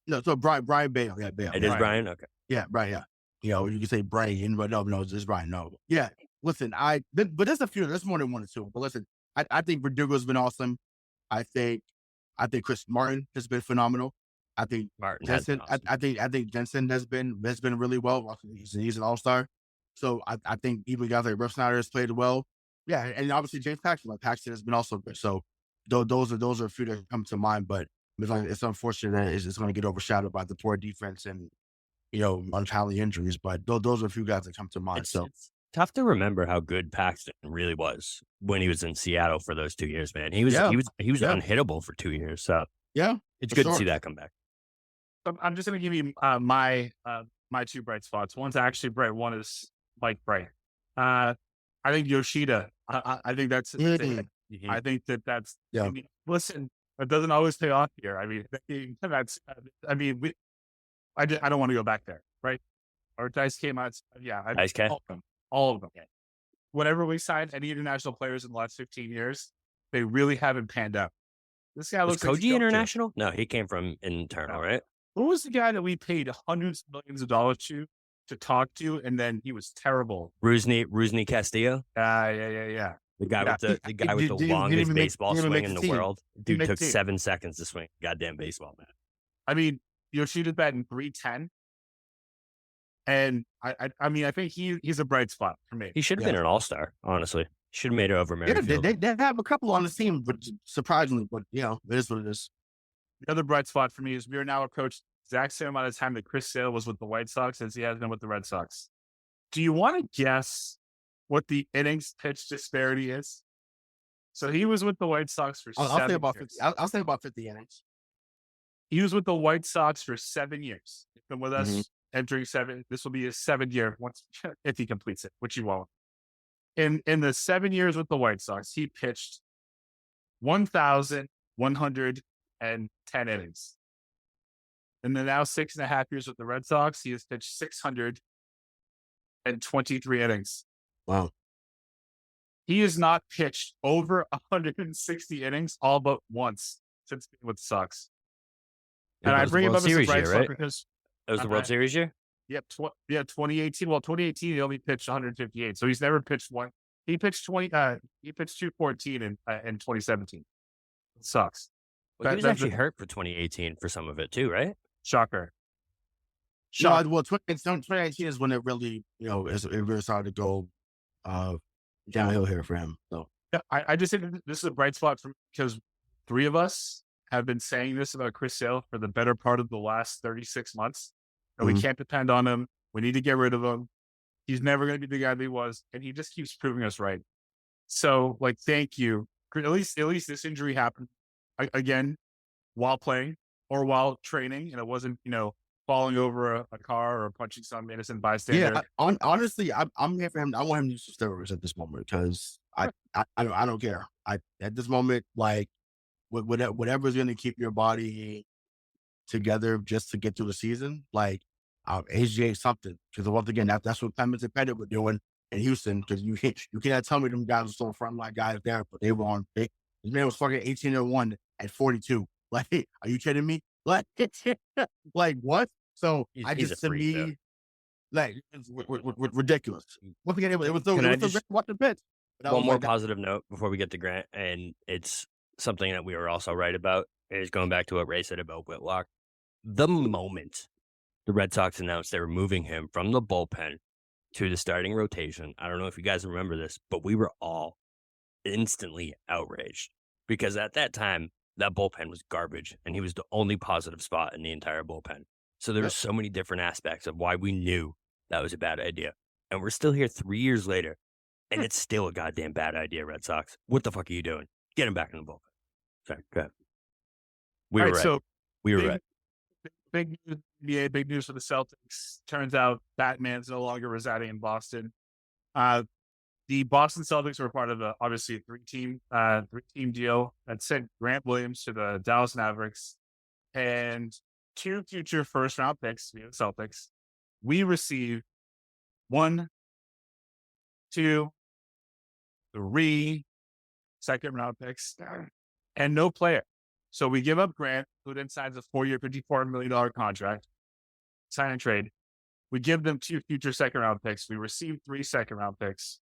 No, so Brayan Bello. Yeah, Bello. It is Brayan? Okay. Yeah, Brian. Yeah. You know, you can say Brian, but no, it's Brian. No. Yeah. Listen, but there's a few. There's more than 1 or 2. But listen, I think Verdugo's been awesome. I think Chris Martin has been phenomenal. I think Martin Jensen. Awesome. I think Jensen has been really well. He's an all-star. So I think even guys like Russ Snyder has played well. Yeah, and obviously James Paxton. Like Paxton has been also good. So those are a few that come to mind. But it's unfortunate that it's going to get overshadowed by the poor defense and, you know, untimely injuries, but those are a few guys that come to mind. It's tough to remember how good Paxton really was when he was in Seattle for those 2 years, man. He was unhittable for 2 years. So yeah, it's good to see that come back. I'm just going to give you my 2 bright spots. One's actually bright. One is Mike Bright. I think Yoshida. I think that's. Mm-hmm. I think that's. Yeah. I mean, listen, it doesn't always pay off here. I mean, that's. I mean, I don't want to go back there, right? Our dice came out. Yeah, all of them. Yeah. Whenever we signed any international players in the last 15 years, they really haven't panned out. This guy looks like Koji international? No, he came from internal, right? Who was the guy that we paid hundreds of millions of dollars to talk to, and then he was terrible? Rusney Castillo? Yeah. The guy with the longest baseball swing in the world. Dude took 7 seconds to swing goddamn baseball, man. I mean, Yoshida's batting .310. And I mean, I think he's a bright spot for me. He should have been an all-star, honestly. Should have made it over Merrifield. They have a couple on the team, but surprisingly, but you know, it is what it is. The other bright spot for me is we are now approached the exact same amount of time that Chris Sale was with the White Sox as he has been with the Red Sox. Do you want to guess what the innings pitch disparity is? So he was with the White Sox for 7 years. I'll say about 50 innings. He was with the White Sox for 7 years. He's been with us entering 7. This will be his 7th year once if he completes it, which he won't. In the 7 years with the White Sox, he pitched 1,110 innings. In the now 6.5 years with the Red Sox, he has pitched 623 innings. Wow. He has not pitched over 160 innings all but once since being with the Sox. And I bring him up as a bright spot because it was the World Series year? Yep. 2018. Well, 2018, he only pitched 158. So he's never pitched one. He pitched 214 in 2017. It sucks. Well, he was actually hurt for 2018 for some of it too, right? Shocker. No, well, 2019 is when it really, you know, it really started to go downhill here for him. So yeah, I just think this is a bright spot because 3 of us have been saying this about Chris Sale for the better part of the last 36 months. And we can't depend on him. We need to get rid of him. He's never going to be the guy that he was, and he just keeps proving us right. So, like, thank you. At least this injury happened again while playing or while training, and it wasn't, you know, falling over a car or punching some innocent bystander. Yeah, honestly, I'm here for him. I want him to use steroids at this moment because I don't care. At this moment, like, whatever's going to keep your body together just to get through the season, like HGA something. Because once again, that's what Clemens and Pettit were doing in Houston. Because you cannot tell me them guys were still frontline guys there, but they were on. His man was fucking 18-1 at 42. Like, are you kidding me? Like what? So he's to me, like, it's ridiculous. Once again, it was what the pitch. One more positive note before we get to Grant, and it's something that we were also right about. is going back to what Ray said about Whitlock. The moment the Red Sox announced they were moving him from the bullpen to the starting rotation, I don't know if you guys remember this, but we were all instantly outraged because at that time, that bullpen was garbage and he was the only positive spot in the entire bullpen. So there were so many different aspects of why we knew that was a bad idea. And we're still here 3 years later, and it's still a goddamn bad idea, Red Sox. What the fuck are you doing? Get him back in the bullpen. Sorry, go ahead. We were right. So we were right. Big news, NBA, big news for the Celtics. Turns out Batman's no longer residing in Boston. The Boston Celtics were part of obviously a three-team deal that sent Grant Williams to the Dallas Mavericks and 2 future first-round picks via the Celtics. We received 1, 2, 3 second-round picks and no player. So we give up Grant, who then signs a 4-year, $54 million contract, sign and trade. We give them 2 future second-round picks. We receive 3 second-round picks.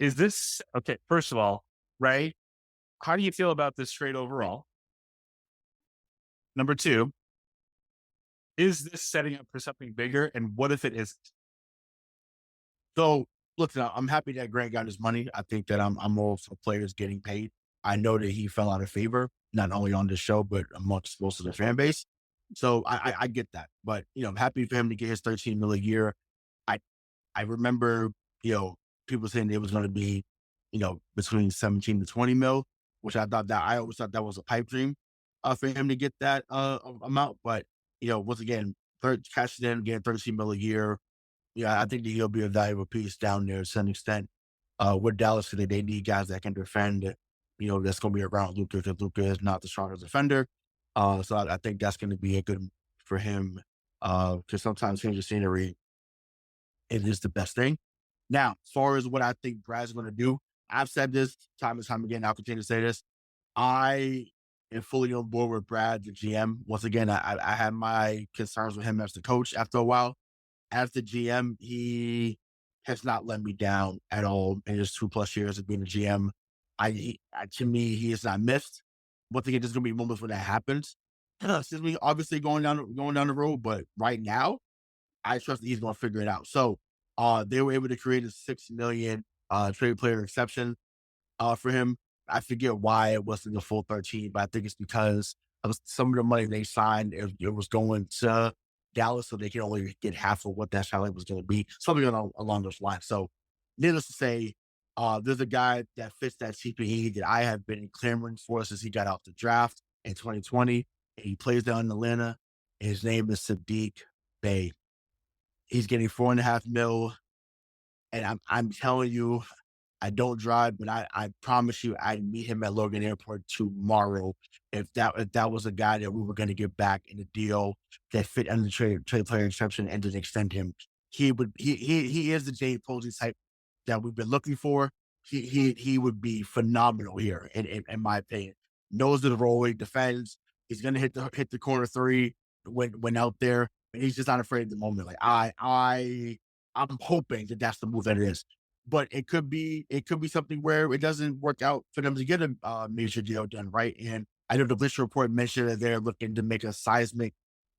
Is this okay? First of all, Ray, how do you feel about this trade overall? Number 2, is this setting up for something bigger? And what if it isn't? So, look, I'm happy that Grant got his money. I think that I'm all for players getting paid. I know that he fell out of favor, not only on this show, but amongst most of the fan base. So I get that. But, I'm happy for him to get his $13 million a year. I remember, people saying it was going to be, between 17 to 20 mil, which I always thought that was a pipe dream for him to get that amount. But, once again, cashing in, getting 13 mil a year. I think that he'll be a valuable piece down there to some extent. With Dallas, they need guys that can defend, that's going to be around Luka because Luka is not the strongest defender. So I think that's going to be a good for him because sometimes change of scenery is the best thing. Now, as far as what I think Brad's going to do, I've said this time and time again. I'll continue to say this. I am fully on board with Brad, the GM. Once again, I had my concerns with him as the coach after a while. As the GM, he has not let me down at all in his 2+ years of being a GM. To me, he has not missed. Once again, there's going to be moments when that happens. Excuse me, obviously going down the road, but right now, I trust that he's going to figure it out. So, they were able to create a $6 million trade player exception for him. I forget why it wasn't the full 13, but I think it's because of some of the money they signed. It was going to Dallas, so they can only get half of what that salary was going to be. Something along those lines. So, needless to say, there's a guy that fits that CPE that I have been clamoring for since he got out the draft in 2020. And he plays down in Atlanta. And his name is Sadiq Bey. He's getting $4.5 million. And I'm telling you, I don't drive, but I promise you I'd meet him at Logan Airport tomorrow if that was a guy that we were going to get back in the deal that fit under the trade player exception and to extend him. He is the Jay Posey type that we've been looking for. He would be phenomenal here in my opinion. Knows the role, he defends. He's going to hit the corner 3 when out there, and he's just not afraid at the moment. Like I'm hoping that that's the move that it is. But it could be something where it doesn't work out for them to get a major deal done, right? And I know the Bleacher Report mentioned that they're looking to make a seismic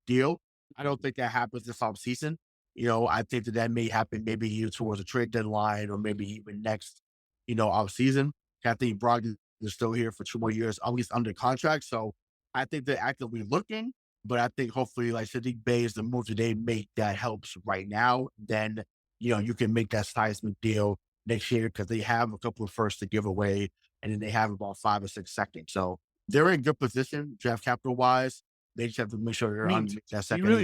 deal. I don't think that happens this offseason. I think that may happen maybe towards a trade deadline or maybe even next, offseason. I think Brogdon is still here for 2 more years, at least under contract. So I think they're actively looking, but I think hopefully like Sadiq Bey is the move that they make that helps right now. Then you can make that seismic deal next year because they have a couple of firsts to give away, and then they have about 5 or 6 seconds. So they're in good position, draft capital wise. They just have to make sure they're on that second. Do you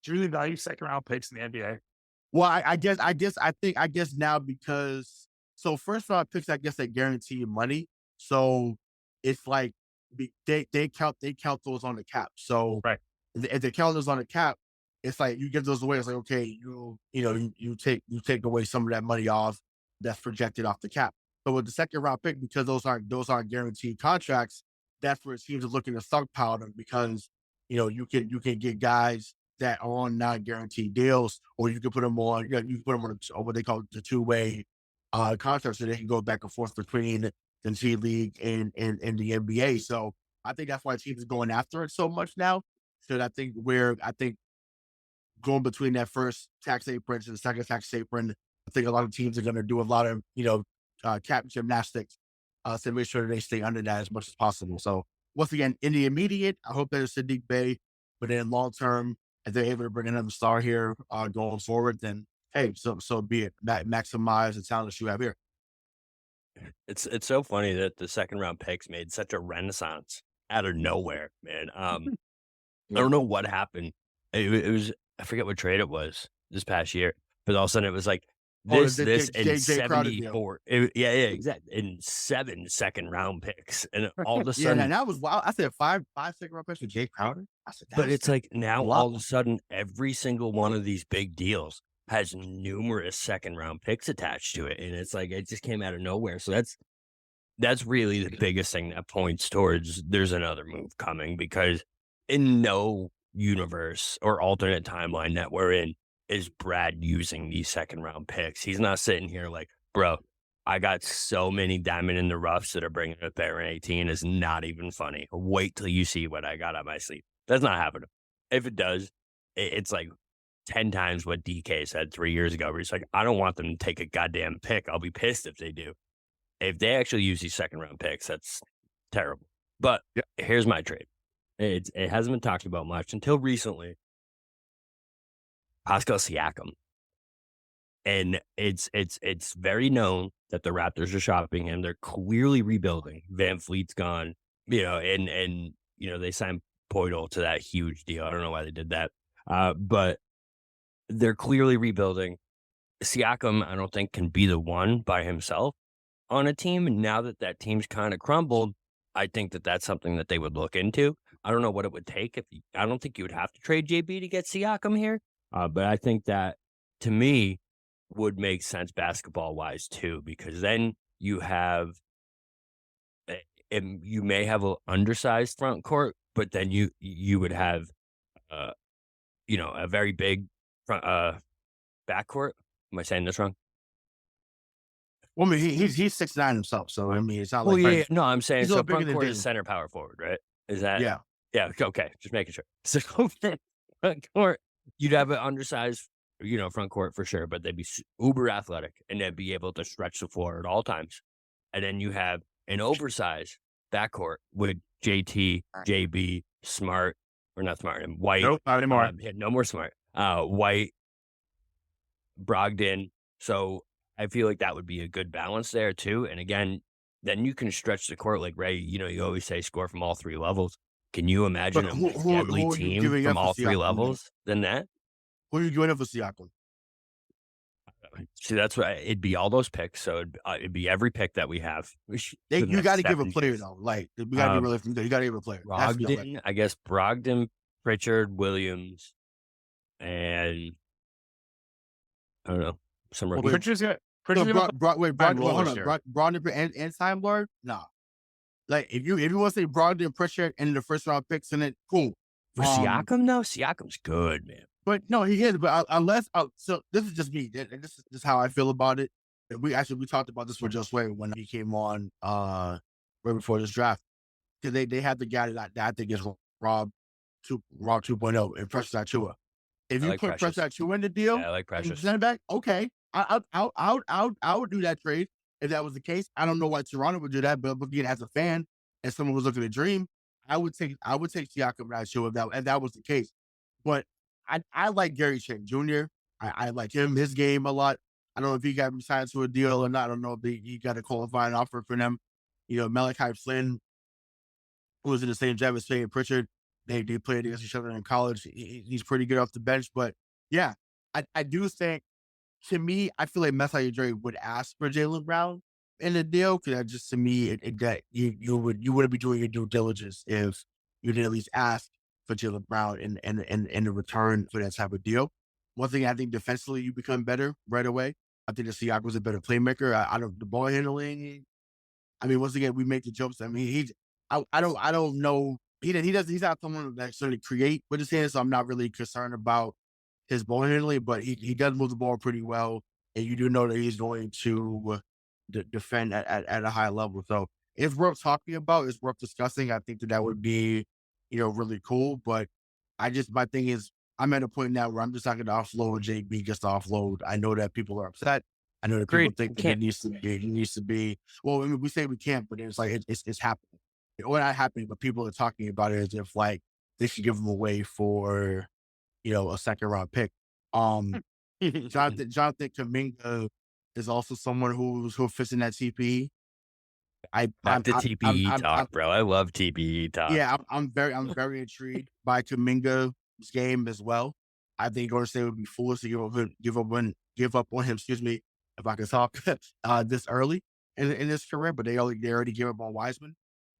really value second round picks in the NBA? Well, I guess now because first round picks, I guess they guarantee you money. So it's like they count those on the cap. So right. If they count those on the cap, it's like you give those away. It's like, okay, you take away some of that money off that's projected off the cap. But with the second round pick, because those aren't guaranteed contracts, that's where it seems to looking to stockpile them because you can get guys that are on non-guaranteed deals, or you can put them on what they call the 2-way contracts, so they can go back and forth between the G League and the NBA. So I think that's why teams are going after it so much now. So I think going between that first tax apron and the second tax apron, I think a lot of teams are going to do a lot of, cap gymnastics to make sure they stay under that as much as possible. So once again, in the immediate, I hope that it's Sadiq Bey, but then long term, if they're able to bring another star here going forward, then hey, so be it. Maximize the talent that you have here. It's so funny that the second round picks made such a renaissance out of nowhere, man. I don't know what happened. It was I forget what trade it was this past year, but all of a sudden it was like this and Jay Crowder deal. 74. Exactly. And 7 second round picks, and all of a Yeah, sudden, and that was wild. I said five second round picks for Jay Crowder. I said, but it's like now wow. all of a sudden every single one of these big deals has numerous second round picks attached to it, and it's like it just came out of nowhere. So that's really the biggest thing that points towards there's another move coming, because in no universe or alternate timeline that we're in is Brad using these second round picks. He's not sitting here like, bro, I got so many diamond in the roughs that are bringing up Baron 18 is not even funny. Wait till you see what I got up my sleeve. That's not happening. If it does, it's like 10 times what DK said 3 years ago, where he's like, I don't want them to take a goddamn pick. I'll be pissed if they do. If they actually use these second round picks, that's terrible. But here's my trade. It hasn't been talked about much until recently. Pascal Siakam. And it's very known that the Raptors are shopping him. They're clearly rebuilding. Van Fleet's gone, and they signed Poeltl to that huge deal. I don't know why they did that. But they're clearly rebuilding. Siakam, I don't think, can be the one by himself on a team. And now that team's kind of crumbled, I think that that's something that they would look into. I don't know what it would take. I don't think you would have to trade JB to get Siakam here. But I think that, to me, would make sense basketball-wise, too, because then you may have an undersized front court, but then you would have, a very big front back court. Am I saying this wrong? Well, I mean, he's 6'9" himself, so I mean, it's not Well, like yeah, no, I'm saying he's so. bigger Front than court Dayton. is center power forward, right? Is that Yeah. Okay, just making sure. So front court, you'd have an undersized, front court for sure, but they'd be uber athletic and they'd be able to stretch the floor at all times. And then you have an oversized backcourt with JT, JB, Smart, or not Smart, and White. Nope, not anymore. No more Smart. White, Brogdon. So I feel like that would be a good balance there too. And again, then you can stretch the court like Ray. You always say score from all 3 levels. Can you imagine a more deadly team from all 3 levels than that? Who are you giving up for Siakam? See, that's why it'd be all those picks. So it'd be every pick that we have. You got to give a player though. Like we got to be realistic. You got to give a player. Brogdon, I guess Brogdon, Pritchard, Williams, and I don't know some rookies. Pritchard's got. Brogdon and Time Lord? Nah. Like if you want to say Brogdon, Pritchard, and the first round picks in it, cool. For Siakam, though, Siakam's good, man. But no, he is. But so this is just me. This is how I feel about it. We talked about this with Just Wade when he came on right before this draft, because they had the guy that I think is Rob 2.0 and Precious Achiuwa. If you put Precious Achiuwa in the deal, I like Precious. Center back, okay. I would do that trade if that was the case. I don't know why Toronto would do that, but again, as a fan and someone was looking to dream, I would take Siakam and Achiuwa if that was the case. But I like Gary Trent Jr. I like his game a lot. I don't know if he got signed to a deal or not. I don't know if he got a qualifying offer for them. Malachi Flynn, who was in the same job as Faye and Pritchard, they played against each other in college. He's pretty good off the bench. But yeah, I do think, to me, I feel like Masai Ujiri would ask for Jaylen Brown in the deal, because just to me, that you wouldn't be doing your due diligence if you didn't at least ask for Jaylen Brown in the return for that type of deal. One thing, I think defensively you become better right away. I think the Siakam's a better playmaker. I don't the ball handling. I mean, once again, we make the jokes. I mean, I don't know. He's not someone that necessarily create with his hands, so I'm not really concerned about his ball handling, but he does move the ball pretty well, and you do know that he's going to defend at a high level. So it's worth talking about. It's worth discussing. I think that would be, really cool. But my thing is, I'm at a point now where I'm just not going to offload JB just to offload. I know that people are upset. I know that people Agreed. think that it needs to be. Well, I mean, we say we can't, but it's like it's happening. Well, not happening, but people are talking about it as if like they should give them away for, a second round pick. Jonathan Kuminga is also someone who fits in that TPE. Back to TPE talk, bro. I love TPE talk. Yeah, I'm very intrigued by Kuminga's game as well. I think Golden State would be foolish to give up on him. Excuse me, if I can talk this early in his career, but they already gave up on Wiseman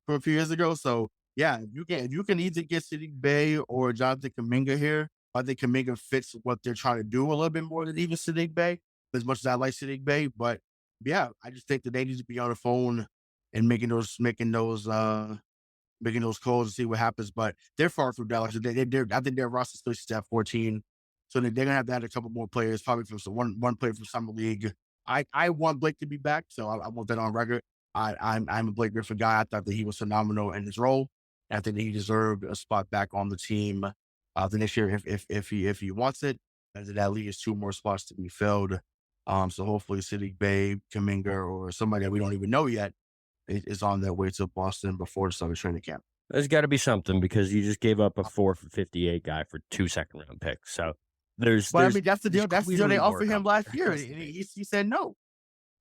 for a few years ago. So yeah, if you can either get Saddiq Bey or Jonathan Kuminga here, I think Kuminga fits what they're trying to do a little bit more than even Saddiq Bey. As much as I like Saddiq Bey, but yeah, I just think that they need to be on the phone and making those calls to see what happens. But they're far from Dallas. I think their roster still sits at 14, so they're gonna have to add a couple more players, probably from one player from summer league. I want Blake to be back, so I want that on record. I'm a Blake Griffin guy. I thought that he was phenomenal in his role. I think that he deserved a spot back on the team the next year if he wants it. And then that leaves 2 more spots to be filled. So hopefully Saddiq Bey, Kuminga, or somebody that we don't even know yet is on their way to Boston before the summer training camp. There's got to be something because you just gave up a 4 for 58 guy for 2 second-round picks. So But I mean, that's the deal. That's the deal they offered him last year, and he said no.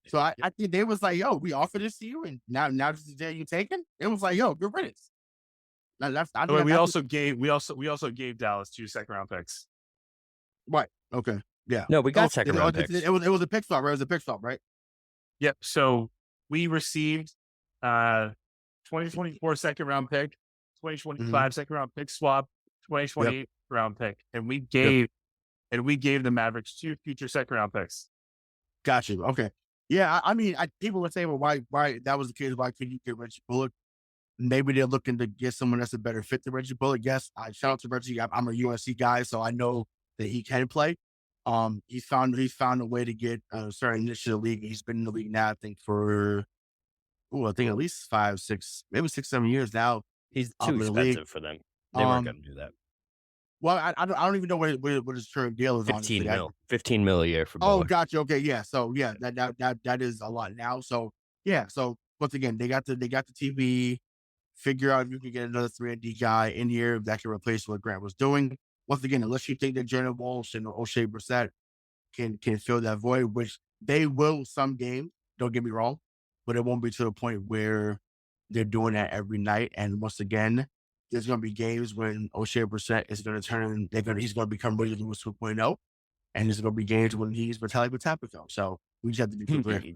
So I think they was like, "Yo, we offered this to you, and now this is the day you taking." It was like, "Yo, good riddance." We also gave Dallas 2 second-round picks. Right. Okay. Yeah. No, we got second-round picks. It was a pick swap, right? It was a pick swap, right? Yep. So we received 2024 second-round pick, 2025 second-round pick swap, 2028 round pick, and we gave the Mavericks 2 future second-round picks. Got you. Okay. Yeah. I mean, people would say, well, why that was the case? Why couldn't you get Reggie Bullock? Maybe they're looking to get someone that's a better fit than Reggie Bullock. Yes, shout out to Reggie. I'm a UNC guy, so I know that he can play. He's found a way to get certain niche in the league. He's been in the league now, I think, for I think at least 5, 6, maybe 6, 7 years now. He's too expensive for them. They weren't going to do that. Well, I don't even know what his current deal is. 15 mil. 15 mil a year for Bullock. Oh, gotcha. Okay, yeah. So yeah, that is a lot now. So yeah. So once again, they got the TV. Figure out if you can get another 3-and-D guy in here that can replace what Grant was doing. Once again, unless you think that Jalen Walsh and O'Shea Brissett can fill that void, which they will some games, don't get me wrong, but it won't be to the point where they're doing that every night. And once again, there's going to be games when O'Shea Brissett is going to turn, he's going to become Willie Lewis 2.0, and there's going to be games when he's Vitaly Batapico. So we just have to be prepared.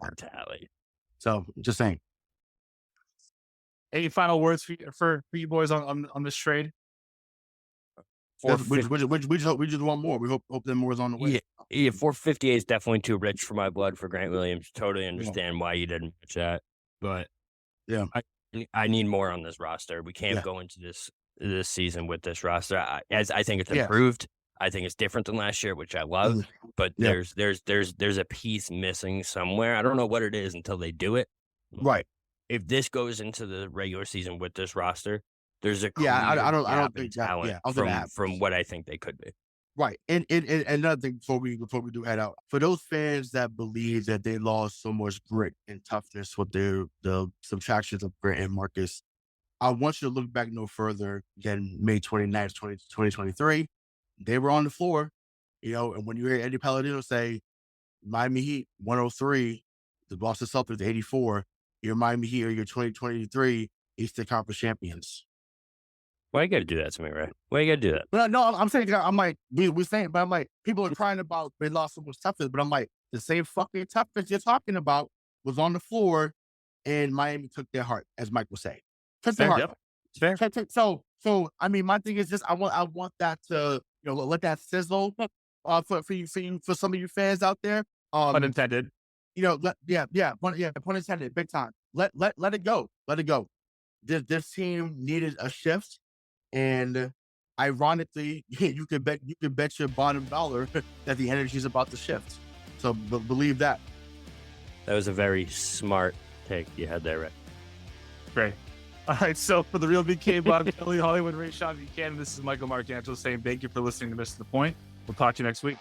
So just saying. Any final words for you boys on this trade? We just want more. We hope that more is on the way. Yeah, 458 is definitely too rich for my blood for Grant Williams. Totally understand why you didn't match that, but yeah, I need more on this roster. We can't go into this season with this roster. I think it's improved. I think it's different than last year, which I love. But there's a piece missing somewhere. I don't know what it is until they do it. Right. If this goes into the regular season with this roster, there's a I don't think talent from what I think they could be. Right. And another thing before we do head out, for those fans that believe that they lost so much grit and toughness with the subtractions of Grant and Marcus, I want you to look back no further than May 29th, 2023. They were on the floor, and when you hear Eddie Palladino say Miami Heat 103, the Boston Celtics 84, your Miami Heat are your 2023 Eastern Conference champions. Why you got to do that to me, Ray? Why you got to do that? Well, no, I'm saying, I'm like, we're saying, but I'm like, people are crying about they lost so much toughness, but I'm like, the same fucking toughness you're talking about was on the floor, and Miami took their heart, as Mike was saying. Took their heart. Fair. So, I mean, my thing is just, I want that to, let that sizzle for some of you fans out there. Unintended. Pun intended, big time. Let it go. Let it go. This team needed a shift, and ironically, you could bet your bottom dollar that the energy is about to shift. So believe that. That was a very smart take you had there, Rick. Great. All right, so for the real BK, Bob Kelly, Hollywood, Rayshawn Buchanan, this is Michael Marcangelo saying thank you for listening to Miss the Point. We'll talk to you next week.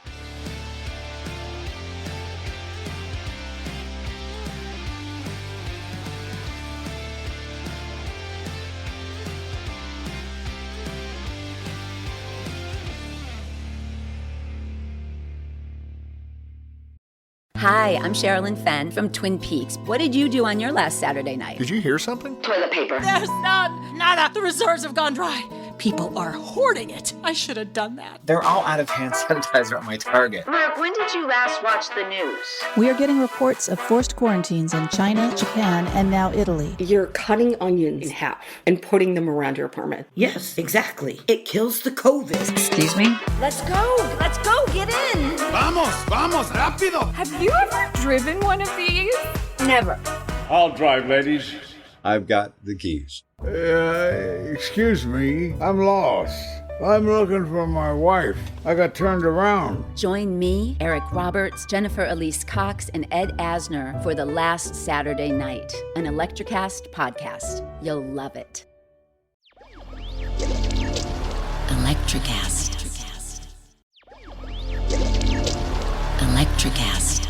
Hi, I'm Sherilyn Fenn from Twin Peaks. What did you do on your last Saturday night? Did you hear something? Toilet paper. There's none. Nada. The reserves have gone dry. People are hoarding it. I should have done that. They're all out of hand sanitizer at my Target. Mark, when did you last watch the news? We are getting reports of forced quarantines in China, Japan, and now Italy. You're cutting onions in half and putting them around your apartment. Yes, exactly. It kills the COVID. Excuse me? Let's go. Let's go. Get in. Vamos, rápido. Have you ever driven one of these? Never. I'll drive, ladies. I've got the keys. Excuse me, I'm lost. I'm looking for my wife. I got turned around. Join me, Eric Roberts, Jennifer Elise Cox, and Ed Asner for The Last Saturday Night, an Electrocast podcast. You'll love it. Electrocast. Electrocast.